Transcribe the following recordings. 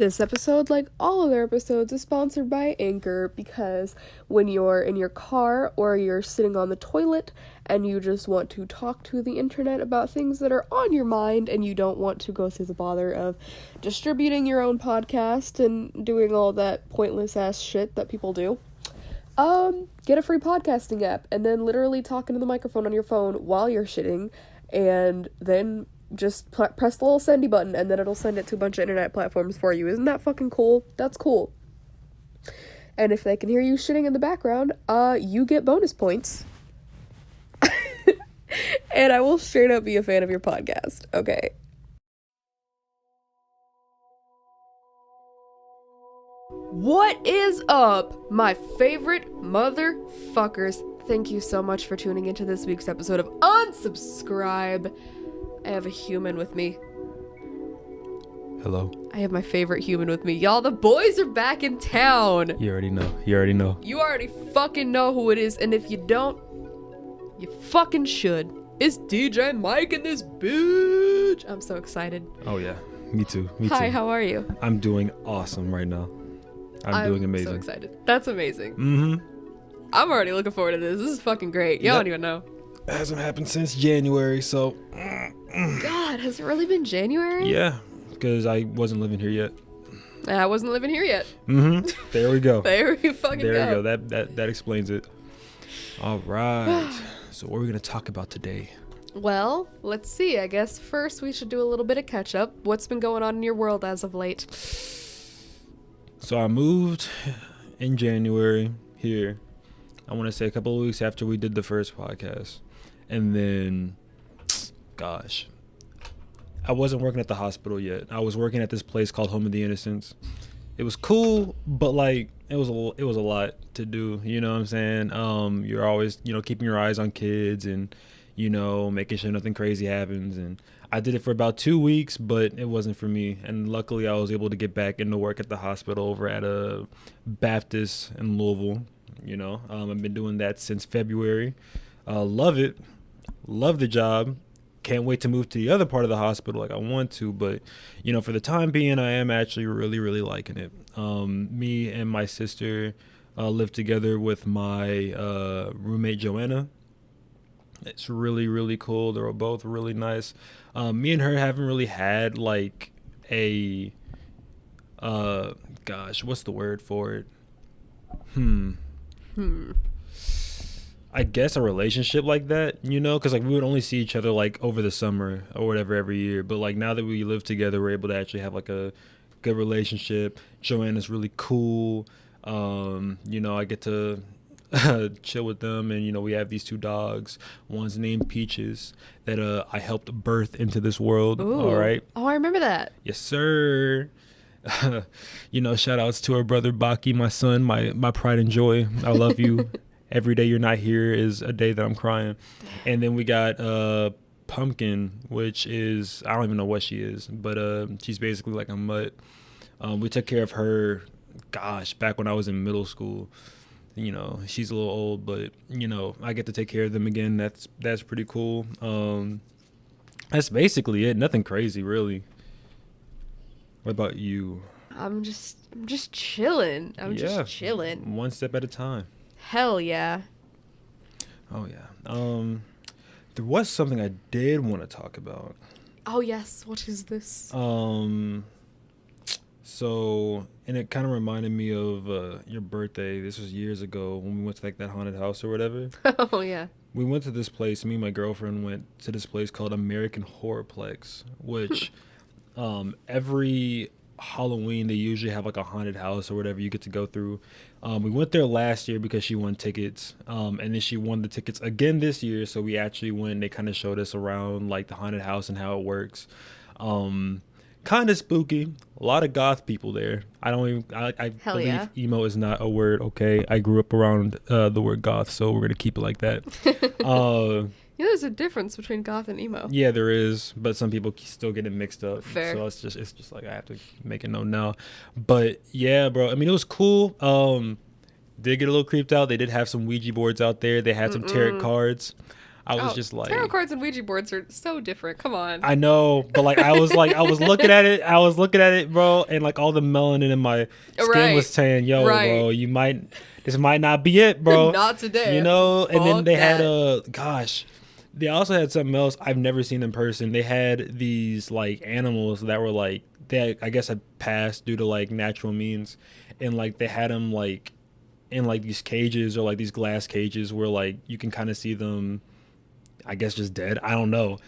This episode, like all other episodes, is sponsored by Anchor because when you're in your car or you're sitting on the toilet and you just want to talk to the internet about things that are on your mind and you don't want to go through the bother of distributing your own podcast and doing all that pointless ass shit that people do, get a free podcasting app and then literally talk into the microphone on your phone while you're shitting, and then just press the little sendy button and then it'll send it to a bunch of internet platforms for you. Isn't that fucking cool? That's cool. And if they can hear you shitting in the background, you get bonus points. And I will straight up be a fan of your podcast. Okay. What is up, my favorite motherfuckers? Thank you so much for tuning into this week's episode of Unsubscribe. I have a human with me. Hello. I have my favorite human with me. Y'all, the boys are back in town. You already know. You already fucking know who it is, and if you don't, you fucking should. It's DJ Mike in this bitch. I'm so excited. Oh yeah, me too. Hi, how are you? I'm doing awesome right now. I'm doing amazing. I'm so excited. That's amazing. Mm-hmm. I'm already looking forward to this. This is fucking great. Y'all don't even know. It hasn't happened since January, so... God, has it really been January? Yeah, because I wasn't living here yet. I wasn't living here yet. Mm-hmm. There we go. There we fucking go. There we go. That explains it. All right. So what are we going to talk about today? Well, let's see. I guess first we should do a little bit of catch up. What's been going on in your world as of late? So I moved in January here. I want to say a couple of weeks after we did the first podcast. And then, gosh, I wasn't working at the hospital yet. I was working at this place called Home of the Innocents. It was cool, but like it was a lot to do. You know what I'm saying? You're always, keeping your eyes on kids and, making sure nothing crazy happens. And I did it for about 2 weeks, but it wasn't for me. And luckily, I was able to get back into work at the hospital over at a Baptist in Louisville. I've been doing that since February. Love it. Love the job. Can't wait to move to the other part of the hospital like I want to. But, for the time being, I am actually really, really liking it. Me and my sister live together with my roommate, Joanna. It's really, really cool. They're both really nice. Me and her haven't really had like a, what's the word for it? I guess a relationship like that, because like we would only see each other like over the summer or whatever every year. But like now that we live together, we're able to actually have like a good relationship. Joanna's really cool. I get to chill with them, and we have these 2 dogs. One's named Peaches that I helped birth into this world. Ooh. All right. Oh, I remember that. Yes, sir. Shout outs to our brother Baki, my son, my pride and joy. I love you. Every day you're not here is a day that I'm crying. And then we got Pumpkin, which is, I don't even know what she is, but she's basically like a mutt. We took care of her, back when I was in middle school. She's a little old, but I get to take care of them again. That's pretty cool. That's basically it. Nothing crazy, really. What about you? I'm just chilling. Just chilling. One step at a time. Hell yeah. Oh yeah. There was something I did want to talk about. Oh yes. What is this? So, and it kind of reminded me of your birthday. This was years ago when we went to like that haunted house or whatever. Oh yeah. We went to this place. Me and my girlfriend went to this place called American Horrorplex, which every Halloween they usually have like a haunted house or whatever you get to go through. We went there last year because she won tickets, and then she won the tickets again this year, so we actually went and they kind of showed us around like the haunted house and how it works. Kind of spooky. A lot of goth people there. I believe yeah. Emo is not a word. Okay, I grew up around the word goth, so we're gonna keep it like that. There's a difference between goth and emo. Yeah, there is, but some people still get it mixed up. Fair. So it's just like I have to make it known now. But yeah, bro. I mean, it was cool. Did get a little creeped out. They did have some Ouija boards out there. They had some tarot cards. I was just like, tarot cards and Ouija boards are so different. Come on. I know, but like I was looking at it, bro, and like all the melanin in my skin was saying, yo, bro, this might not be it, bro. Not today. You know, and then they that. had they also had something else I've never seen in person. They had these like animals that were like I guess had passed due to like natural means, and like they had them like in like these cages or like these glass cages where like you can kind of see them, I guess, just dead. I don't know.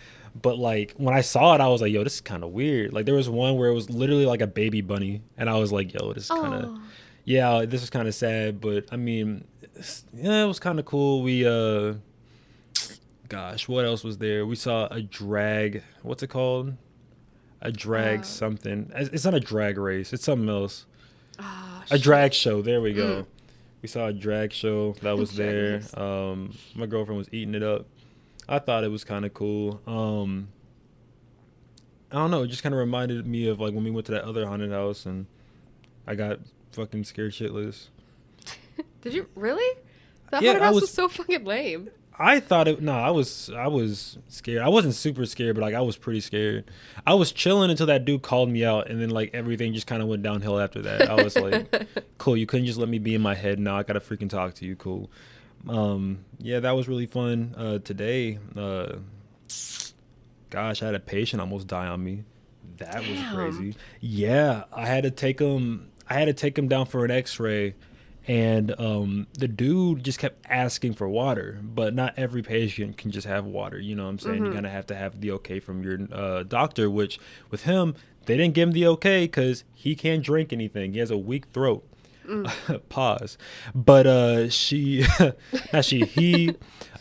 But like when I saw it, I was like, yo, this is kind of weird. Like there was one where it was literally like a baby bunny, and I was like, yo, this is kind of, yeah, this is kind of sad. But I mean, yeah, it was kind of cool. We gosh, what else was there? We saw a drag. What's it called? A drag something. It's not a drag race. It's something else. A drag show. There we go. We saw a drag show that was there. My girlfriend was eating it up. I thought it was kind of cool. I don't know. It just kind of reminded me of like when we went to that other haunted house and I got fucking scared shitless. Did you really? That haunted house was so fucking lame. I thought it. No, I was scared. I wasn't super scared, but like I was pretty scared. I was chilling until that dude called me out, and then like everything just kind of went downhill after that. I was like, cool. You couldn't just let me be in my head. Now I gotta freaking talk to you. Cool. Yeah, that was really fun. Today, gosh, I had a patient almost die on me. That was crazy. Yeah, I had to take him down for an X-ray. And the dude just kept asking for water, but not every patient can just have water. You know what I'm saying? Mm-hmm. You're going to have the okay from your doctor, which with him, they didn't give him the okay because he can't drink anything. He has a weak throat. Pause. But he,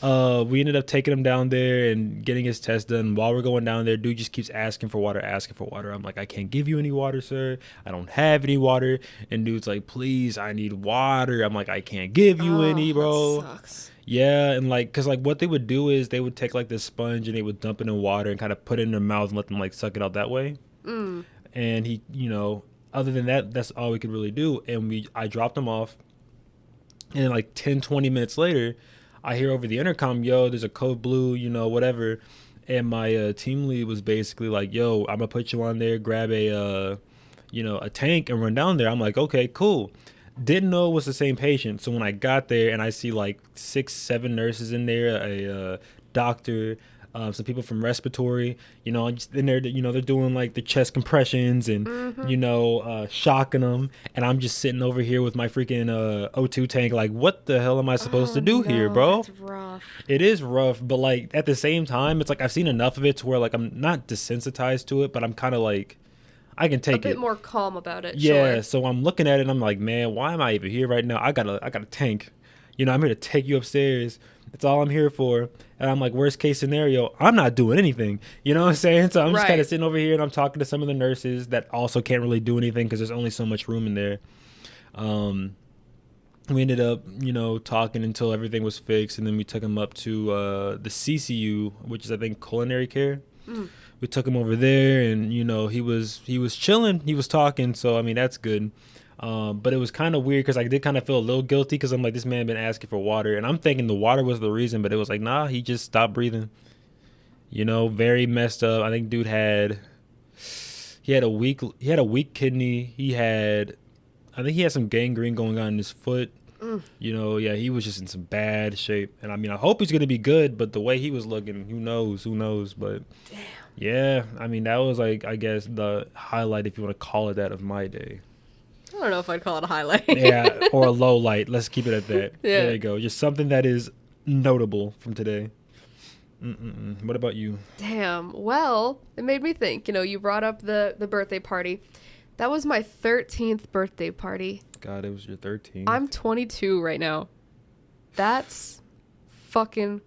we ended up taking him down there and getting his test done. While we're going down there, dude just keeps asking for water. I'm like, I can't give you any water, sir. I don't have any water. And dude's like, please, I need water. I'm like, I can't give you any, bro. That sucks. Yeah, and like, cause like what they would do is they would take like this sponge and they would dump it in water and kind of put it in their mouth and let them like suck it out that way. And he, you know, other than that, that's all we could really do. And I dropped him off. And then like 10, 20 minutes later, I hear over the intercom, yo, there's a code blue, you know, whatever. And my team lead was basically like, yo, I'm going to put you on there, grab a tank and run down there. I'm like, okay, cool. Didn't know it was the same patient. So when I got there and I see like 6, 7 nurses in there, a doctor, some people from respiratory, you know, just in there, you know, they're doing like the chest compressions and, you know, shocking them. And I'm just sitting over here with my freaking O2 tank. Like, what the hell am I supposed to do here, bro? That's rough. It is rough. But like at the same time, it's like I've seen enough of it to where like I'm not desensitized to it, but I'm kind of like, I can take it. A bit more calm about it. Yeah. Sure. So I'm looking at it and I'm like, man, why am I even here right now? I got a tank. You know, I'm here to take you upstairs. That's all I'm here for. And I'm like, worst case scenario, I'm not doing anything. You know what I'm saying? So I'm just kind of sitting over here and I'm talking to some of the nurses that also can't really do anything because there's only so much room in there. We ended up, you know, talking until everything was fixed. And then we took him up to the CCU, which is, I think, culinary care. We took him over there and, you know, he was chilling. He was talking. So, I mean, that's good. But it was kind of weird because I did kind of feel a little guilty because I'm like, this man been asking for water. And I'm thinking the water was the reason, but it was like, nah, he just stopped breathing. You know, very messed up. I think dude had a weak kidney. I think he had some gangrene going on in his foot. You know, yeah, he was just in some bad shape. And I mean, I hope he's going to be good, but the way he was looking, who knows. But damn. Yeah, I mean, that was like, I guess, the highlight, if you want to call it that, of my day. I don't know if I'd call it a highlight. Yeah, or a low light. Let's keep it at that. Yeah. There you go. Just something that is notable from today. What about you? Damn. Well, it made me think. You know, you brought up the birthday party. That was my 13th birthday party. God, it was your 13th. I'm 22 right now. That's fucking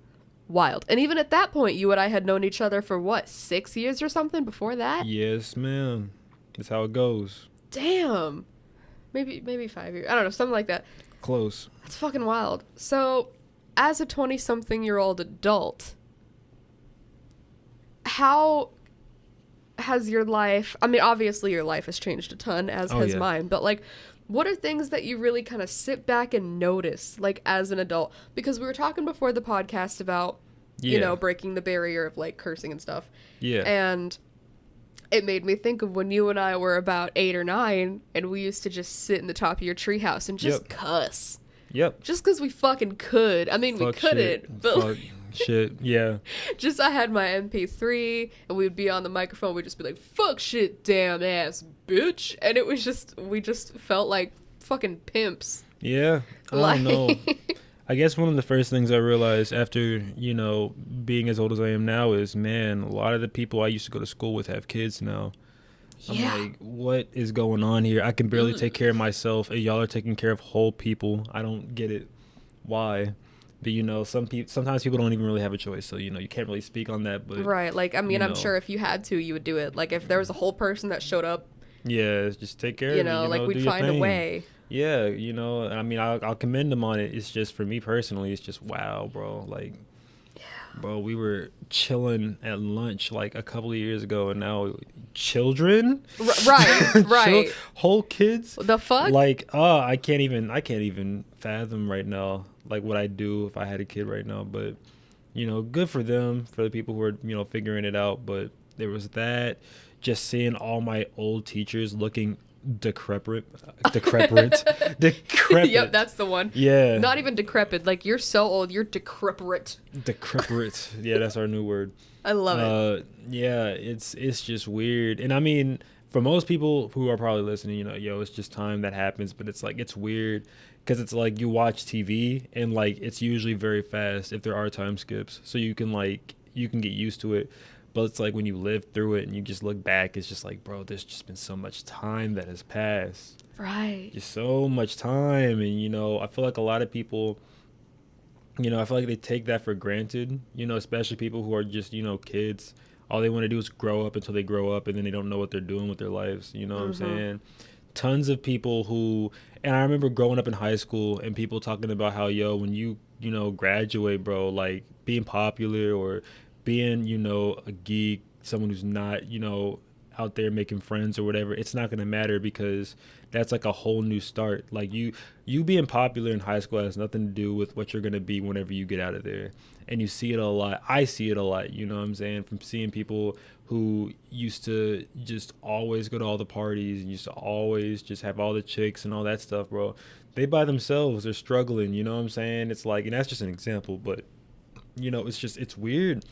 wild. And even at that point, you and I had known each other for what, 6 years or something before that? Yes, ma'am. That's how it goes. Damn. Maybe 5 years. I don't know, something like that. Close. That's fucking wild. So, as a 20-something-year-old adult, how has your life... I mean, obviously your life has changed a ton, as has mine. But, like, what are things that you really kind of sit back and notice, like, as an adult? Because we were talking before the podcast about you Yeah. know, breaking the barrier of like cursing and stuff. Yeah. And it made me think of when you and I were about 8 or 9 and we used to just sit in the top of your treehouse and just Yep. cuss. Yep. Just because we fucking could. I mean, we Fuck couldn't, shit. but Fuck shit. Yeah. just I had my MP3 and we'd be on the microphone. We'd just be like, fuck shit, damn ass bitch. And it was just, we just felt like fucking pimps. Yeah. I don't know. I guess one of the first things I realized after, you know, being as old as I am now is, man, a lot of the people I used to go to school with have kids now. Yeah. I'm like, what is going on here? I can barely take care of myself, and y'all are taking care of whole people. I don't get it. Why? But, you know, sometimes people don't even really have a choice, so, you know, you can't really speak on that. But Right. Like, I mean, you I'm know. sure if you had to, you would do it. Like, if there was a whole person that showed up, Yeah, just take care you of it. know, like, do we'd your find a thing. way. Yeah, you know, I mean, I'll commend them on it. It's just, for me personally, it's just, wow, bro. Like, bro, we were chilling at lunch like a couple of years ago, and now children, Right. whole kids. The fuck? Like, I can't even fathom right now, like, what I'd do if I had a kid right now. But, you know, good for them, for the people who are, you know, figuring it out. But there was that, just seeing all my old teachers looking decrepit. Yep, that's the one. Yeah. Not even decrepit. Like, you're so old, you're decrepit. Decrepit. Yeah, that's our new word. I love it. Yeah, it's just weird. And I mean, for most people who are probably listening, you know, yo, it's just time that happens. But it's like, it's weird because it's like you watch TV and like it's usually very fast if there are time skips. So you can get used to it. But it's like when you live through it and you just look back, it's just like, bro, there's just been so much time that has passed. Right. Just so much time. And, you know, I feel like a lot of people, you know, I feel like they take that for granted, you know, especially people who are just, you know, kids. All they want to do is grow up until they grow up, and then they don't know what they're doing with their lives. You know what I'm saying? Tons of people who, and I remember growing up in high school and people talking about how, yo, when you know, graduate, bro, like being popular or being, you know, a geek, someone who's not, you know, out there making friends or whatever, it's not going to matter because that's like a whole new start. Like you being popular in high school has nothing to do with what you're going to be whenever you get out of there. And you see it a lot. I see it a lot, you know what I'm saying, from seeing people who used to just always go to all the parties and used to always just have all the chicks and all that stuff, bro. They by themselves, they're struggling, you know what I'm saying? It's like, and that's just an example, but, you know, it's weird,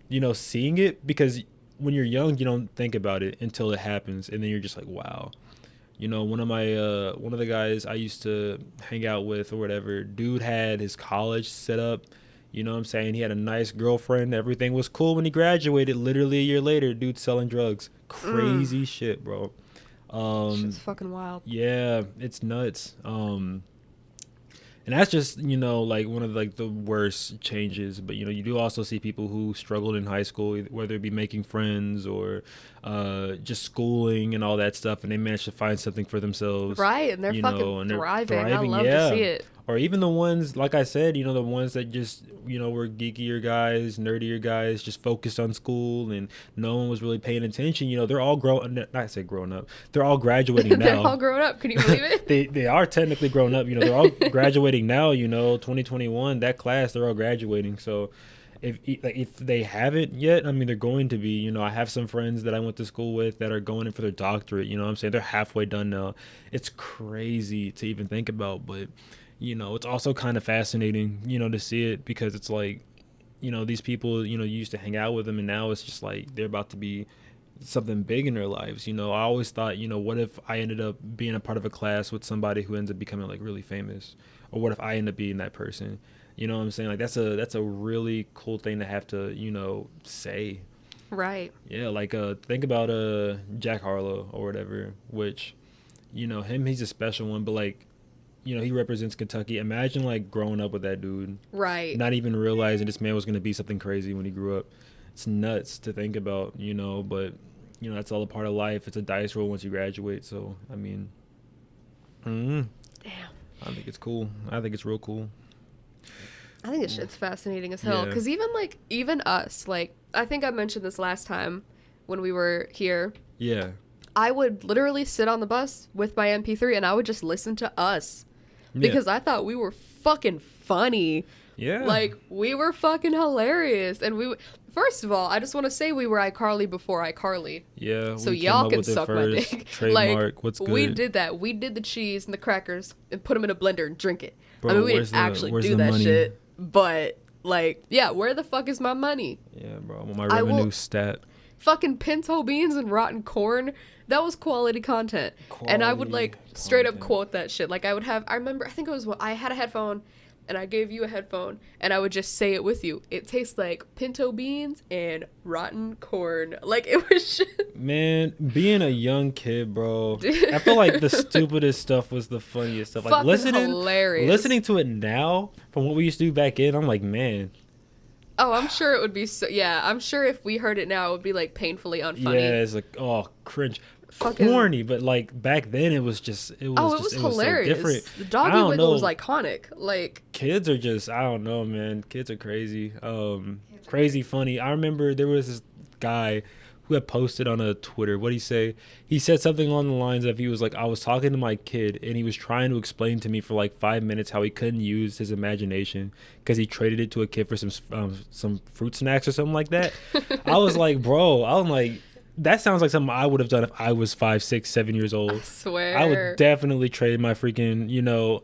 you know, seeing it, because when you're young, you don't think about it until it happens, and then you're just like, wow. You know, one of the guys I used to hang out with or whatever, dude had his college set up, you know what I'm saying? He had a nice girlfriend. Everything was cool when he graduated. Literally a year later, dude selling drugs. Crazy shit, bro. Shit's fucking wild. Yeah, it's nuts. And that's just, you know, like one of like the worst changes. But, you know, you do also see people who struggled in high school, whether it be making friends or just schooling and all that stuff, and they managed to find something for themselves. Right, and they're fucking thriving. I love to see it. Or even the ones, like I said, you know, the ones that just, you know, were geekier guys, nerdier guys, just focused on school and no one was really paying attention. You know, they're all grown up. They're all graduating now. They're all grown up. Can you believe it? They are technically grown up. You know, they're all graduating now, you know, 2021, that class, they're all graduating. So if they haven't yet, I mean, they're going to be. You know, I have some friends that I went to school with that are going in for their doctorate. You know what I'm saying? They're halfway done now. It's crazy to even think about, but you know, it's also kind of fascinating, you know, to see it, because it's like, you know, these people, you know, you used to hang out with them and now it's just like they're about to be something big in their lives. You know, I always thought, you know, what if I ended up being a part of a class with somebody who ends up becoming like really famous, or what if I end up being that person? You know what I'm saying? Like that's a really cool thing to have to, you know, say. Right. Yeah, like think about Jack Harlow or whatever, which, you know, he's a special one, but like, you know, he represents Kentucky. Imagine like growing up with that dude. Right. Not even realizing this man was going to be something crazy when he grew up. It's nuts to think about, you know, but, you know, that's all a part of life. It's a dice roll once you graduate. So, I mean, Damn. I think it's cool. I think it's real cool. I think this shit's fascinating as hell. Because even us, like, I think I mentioned this last time when we were here. Yeah. I would literally sit on the bus with my MP3 and I would just listen to us. Because I thought we were fucking funny. Yeah. Like, we were fucking hilarious. And first of all, I just want to say we were iCarly before iCarly. Yeah. So we came y'all up can with it suck my first. dick. Trademark. Like, What's good? we did that. We did the cheese and the crackers and put them in a blender and drink it. Bro, I mean, we didn't actually do that money? shit. But, like, yeah, where the fuck is my money? Yeah, bro. I want my revenue stat. Fucking pinto beans and rotten corn. That was quality content. And I would, like, straight up quote that shit. Like, I remember, I think it was, I had a headphone, and I gave you a headphone, and I would just say it with you. It tastes like pinto beans and rotten corn. Like, it was just... Man, being a young kid, bro, I feel like the stupidest stuff was the funniest stuff. Like, listening to it now from what we used to do back in, I'm like, man. Oh, I'm sure it would be so... Yeah, I'm sure if we heard it now, it would be, like, painfully unfunny. Yeah, it's like, oh, cringe. Corny, but, like, back then it was hilarious. So different. The doggy wiggle was iconic. Like, kids are just, I don't know, man. Kids are crazy. Crazy funny. I remember there was this guy who had posted on a Twitter. What'd he say? He said something along the lines of, he was like, I was talking to my kid and he was trying to explain to me for like 5 minutes how he couldn't use his imagination because he traded it to a kid for some fruit snacks or something like that. I was like, bro, I'm like, that sounds like something I would have done if I was 5, 6, 7 years old. I swear. I would definitely trade my freaking,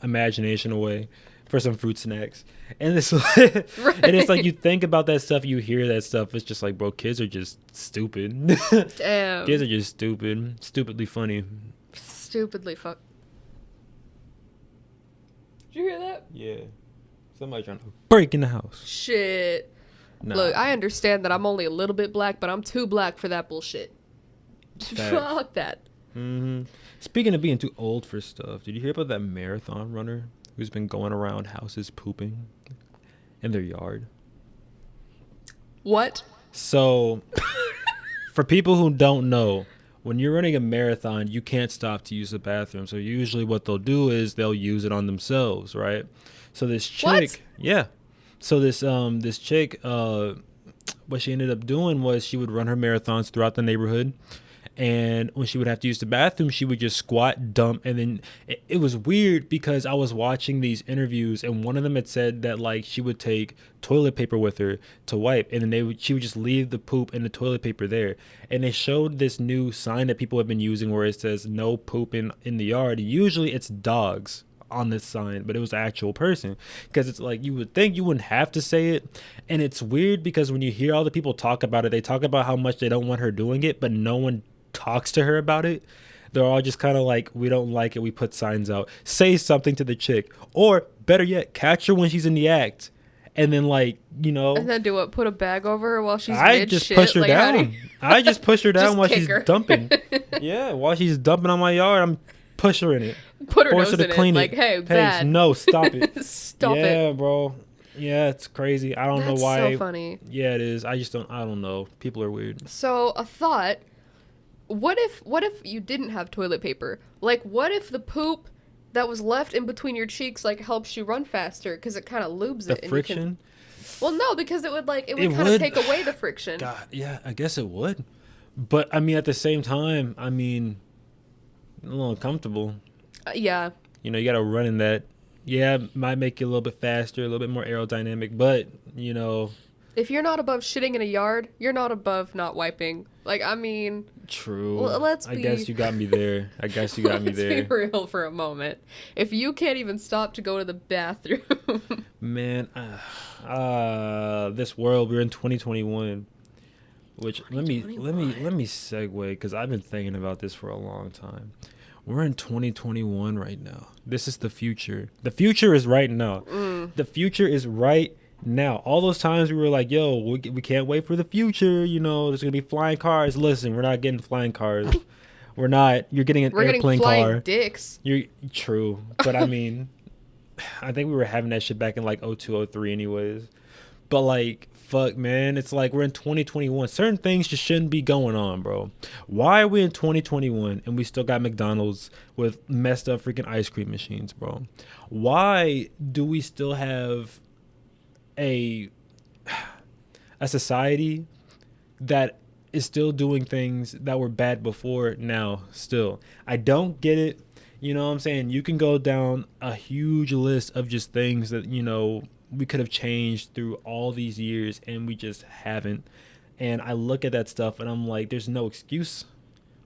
imagination away for some fruit snacks. And it's like, and it's like, you think about that stuff, you hear that stuff, it's just like, bro, kids are just stupid. Damn. Kids are just stupid. Stupidly funny. Stupidly fuck. Did you hear that? Yeah. Somebody trying to break in the house. Shit. Nah. Look, I understand that I'm only a little bit black, but I'm too black for that bullshit. Fuck that. Mm-hmm. Speaking of being too old for stuff, did you hear about that marathon runner who's been going around houses pooping in their yard? What? So, for people who don't know, when you're running a marathon, you can't stop to use the bathroom. So usually what they'll do is they'll use it on themselves, right? So this chick, what? Yeah. So this chick, what she ended up doing was she would run her marathons throughout the neighborhood. And when she would have to use the bathroom, she would just squat, dump. And then it was weird because I was watching these interviews and one of them had said that like she would take toilet paper with her to wipe. And then she would just leave the poop and the toilet paper there. And they showed this new sign that people have been using where it says no poop in the yard. Usually it's dogs on this sign, but it was an actual person, because it's like you would think you wouldn't have to say it. And it's weird because when you hear all the people talk about it, they talk about how much they don't want her doing it, but no one talks to her about it. They're all just kind of like, we don't like it, we put signs out. Say something to the chick, or better yet, catch her when she's in the act, and then like, and then do what? Put a bag over her while she's I just push her down. I just push her down while she's dumping. Yeah, while she's dumping on my yard, I'm push her in it. Put her nose in it. Like, hey, bad. No, stop it. Stop it. Yeah, bro. Yeah, it's crazy. I don't know why. That's so funny. Yeah, it is. I don't know. People are weird. So, a thought. What if you didn't have toilet paper? Like, what if the poop that was left in between your cheeks, like, helps you run faster? Because it kind of lubes it. The friction? Well, no, because it would kind of take away the friction. God, yeah, I guess it would. But, I mean, at the same time, a little uncomfortable. Yeah. You got to run in that. Yeah, it might make you a little bit faster, a little bit more aerodynamic, but, if you're not above shitting in a yard, you're not above not wiping. Like, True. I guess you got me there. Let's be real for a moment. If you can't even stop to go to the bathroom. Man, this world, we're in 2021. Which, let me segue, because I've been thinking about this for a long time. We're in 2021 right now. This is the future. The future is right now. The future is right now. All those times we were like, yo, we can't wait for the future. There's going to be flying cars. Listen, we're not getting flying cars. We're not. You're getting an airplane car. Flying dicks. You're true. But I think we were having that shit back in like 02, 03 anyways. But like, fuck, man. It's like we're in 2021. Certain things just shouldn't be going on, bro. Why are we in 2021 and we still got McDonald's with messed up freaking ice cream machines, bro? Why do we still have a society that is still doing things that were bad before now still? I don't get it. You know what I'm saying? You can go down a huge list of just things that, we could have changed through all these years, and we just haven't. And I look at that stuff and I'm like, there's no excuse.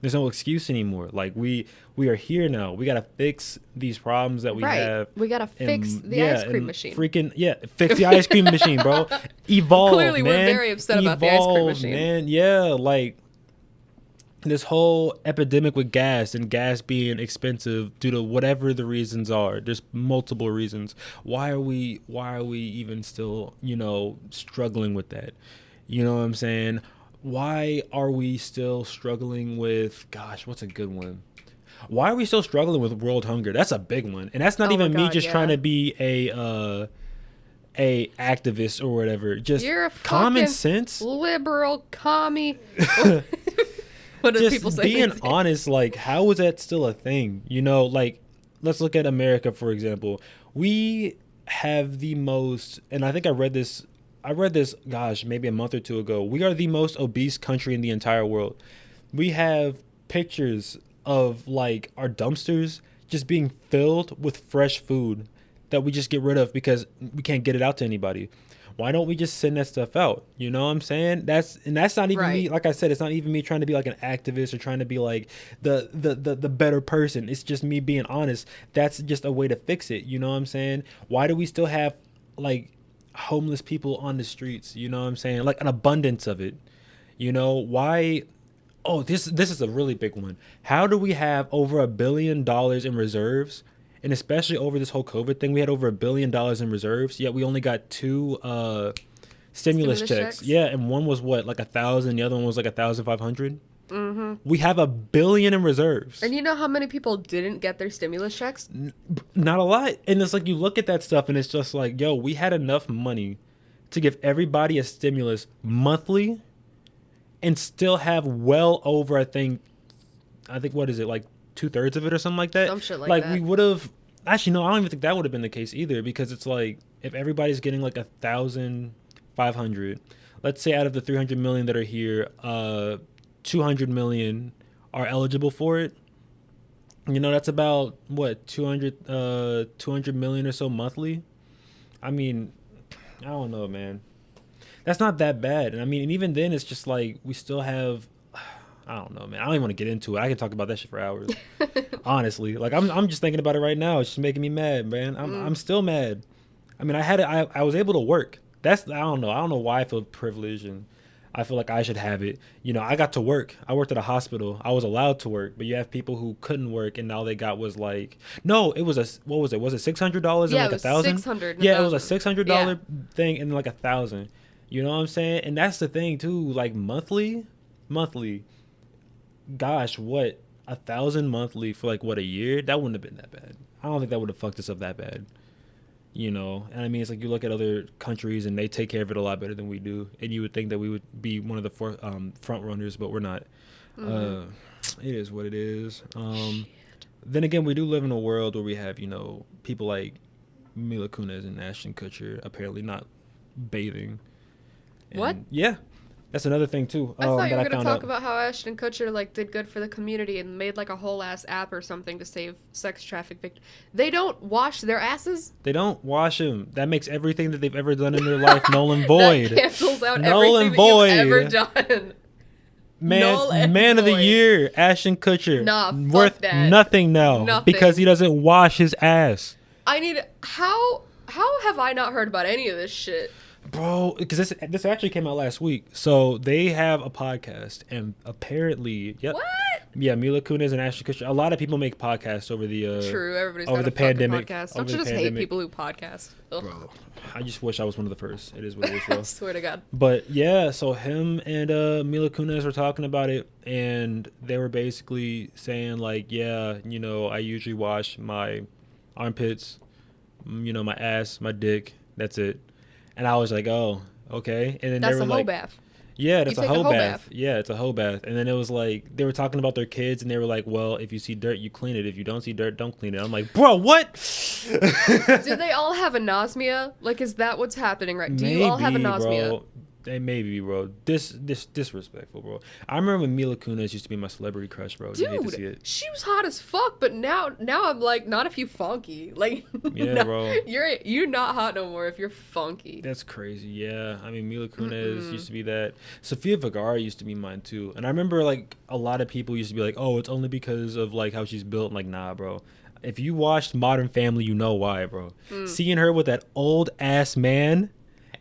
There's no excuse anymore. Like we are here now. We gotta fix these problems that we have. We gotta fix the ice cream machine. Fix the ice cream machine, bro. Evolve. Clearly, man. we're very upset about the ice cream machine. Man, yeah, like this whole epidemic with gas and gas being expensive due to whatever the reasons are. There's multiple reasons. Why are we even still, struggling with that? You know what I'm saying? Why are we still struggling with, gosh, what's a good one? Why are we still struggling with world hunger? That's a big one. And that's not even me just trying to be a activist or whatever. Just You're a common sense. Liberal commie. What do people say? Being honest, like, how is that still a thing? Like, let's look at America, for example. We have the most, and I think I read this, gosh, maybe a month or two ago. We are the most obese country in the entire world. We have pictures of, like, our dumpsters just being filled with fresh food that we just get rid of because we can't get it out to anybody. Why don't we just send that stuff out? You know what I'm saying? That's not even me. Like I said, it's not even me trying to be like an activist or trying to be like the better person. It's just me being honest. That's just a way to fix it. You know what I'm saying? Why do we still have, like, homeless people on the streets? You know what I'm saying? Like, an abundance of it. Why? Oh, this is a really big one. How do we have over $1 billion in reserves? And especially over this whole COVID thing, we had over $1 billion in reserves, yet we only got 2 stimulus checks. Yeah, and one was what, like 1,000, the other one was like 1,500. Mm-hmm. We have $1 billion in reserves. And you know how many people didn't get their stimulus checks? Not a lot. And it's like, you look at that stuff and it's just like, yo, we had enough money to give everybody a stimulus monthly and still have well over, I think what is it, like 2/3 of it or something like that? Some shit like that. We would have, actually, no, I don't even think that would have been the case either, because it's like, if everybody's getting like 1,500, let's say out of the 300 million that are here, 200 million are eligible for it. That's about what, 200 million or so monthly. I mean, I don't know, man. That's not that bad. And I mean, and even then, it's just like, we still have, I don't know, man. I don't even want to get into it. I can talk about that shit for hours. Honestly, like, I'm just thinking about it right now. It's just making me mad, man. I'm still mad. I mean, I was able to work. I don't know why I feel privileged and I feel like I should have it. I got to work. I worked at a hospital. I was allowed to work, but you have people who couldn't work and all they got was like, no, it was what was it? Was it $600 and like 1,000? $600. Yeah, it was a $600 thing and like 1,000. You know what I'm saying? And that's the thing too. Like, monthly. Gosh, what, 1,000 monthly for like what, a year? That wouldn't have been that bad. I don't think that would have fucked us up that bad. And I mean, it's like, you look at other countries and they take care of it a lot better than we do, and you would think that we would be one of the front runners, but we're not. Mm-hmm. It is what it is. Then again, we do live in a world where we have people like Mila Kunis and Ashton Kutcher apparently not bathing. And what? Yeah. That's another thing too. I thought you were going to talk about how Ashton Kutcher like did good for the community and made like a whole ass app or something to save sex traffic victims. They don't wash their asses? They don't wash them. That makes everything that they've ever done in their life null and void. That cancels out everything that you've ever done. Man of the year, Ashton Kutcher. Nah, fuck worth that. Nothing now because he doesn't wash his ass. How have I not heard about any of this shit? Bro, because this actually came out last week. So they have a podcast, and apparently, yep. What? Yeah, Mila Kunis and Ashton Kutcher. A lot of people make podcasts over the True, everybody's over got the a pandemic. Podcast. Don't you just hate people who podcast? Ugh. Bro, I just wish I was one of the first. It is what it is, bro. I swear to God. But yeah, so him and Mila Kunis were talking about it, and they were basically saying like, yeah, I usually wash my armpits, my ass, my dick. That's it. And I was like, oh, okay. And then that's they were a like, hoe bath. Yeah, that's a hoe bath. Yeah, it's a hoe bath. And then it was like, they were talking about their kids, and they were like, well, if you see dirt, you clean it. If you don't see dirt, don't clean it. I'm like, bro, what? Do they all have anosmia? Like, is that what's happening right? Do you all have anosmia? Bro. maybe, bro. This disrespectful, bro. I remember when Mila Kunis used to be my celebrity crush, bro. You hate to see Dude, it. she was hot as fuck, but now I'm like, not if you funky. Like, Yeah, no, bro. You're not hot no more if you're funky. That's crazy. Yeah, I mean, Mila Kunis used to be that. Sofia Vergara used to be mine too. And I remember like a lot of people used to be like, "Oh, it's only because of like how she's built." Like, nah, bro. If you watched Modern Family, you know why, bro. Seeing her with that old ass man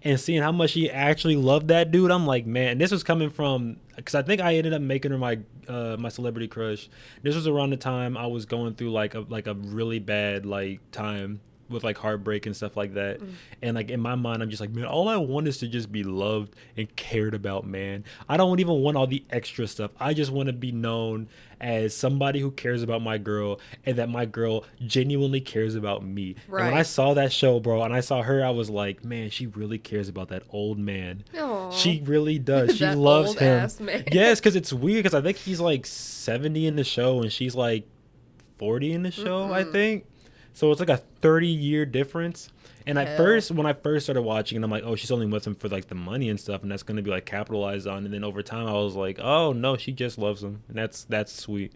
and seeing how much she actually loved that dude, I'm like, man, this was coming from, because I think I ended up making her my my celebrity crush. This was around the time I was going through like a really bad like time with like heartbreak and stuff like that. And like in my mind, I'm just like, man, all I want is to just be loved and cared about, man. I don't even want all the extra stuff. I just want to be known as somebody who cares about my girl and that my girl genuinely cares about me. Right. And when I saw that show, bro, and I saw her, I was like, man, she really cares about that old man. Aww. She really does. She That loves old him. ass man. Yes, because it's weird because I think he's like 70 in the show and she's like 40 in the show, I think. So it's like a 30-year difference. And at first, when I first started watching it, I'm like, oh, she's only with him for like the money and stuff, and that's going to be like capitalized on. And then over time, I was like, oh no, she just loves him, and that's sweet,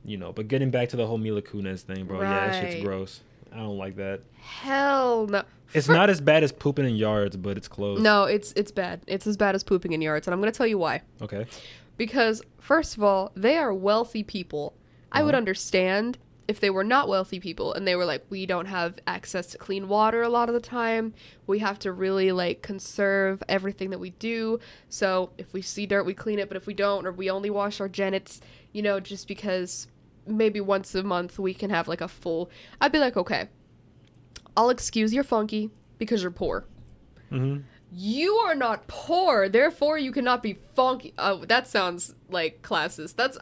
you know. But getting back to the whole Mila Kunis thing, bro, yeah, that shit's gross. I don't like that. Hell no. It's not as bad as pooping in yards, but it's close. No, it's bad. It's as bad as pooping in yards, and I'm gonna tell you why. Okay. Because first of all, they are wealthy people. I would understand if they were not wealthy people and they were like, we don't have access to clean water a lot of the time. We have to really like conserve everything that we do. So if we see dirt, we clean it. But if we don't, or we only wash our genits, you know, just because maybe once a month we can have like a full, I'd be like, okay, I'll excuse your funky because you're poor. You are not poor, therefore you cannot be funky. Oh, that sounds like classist.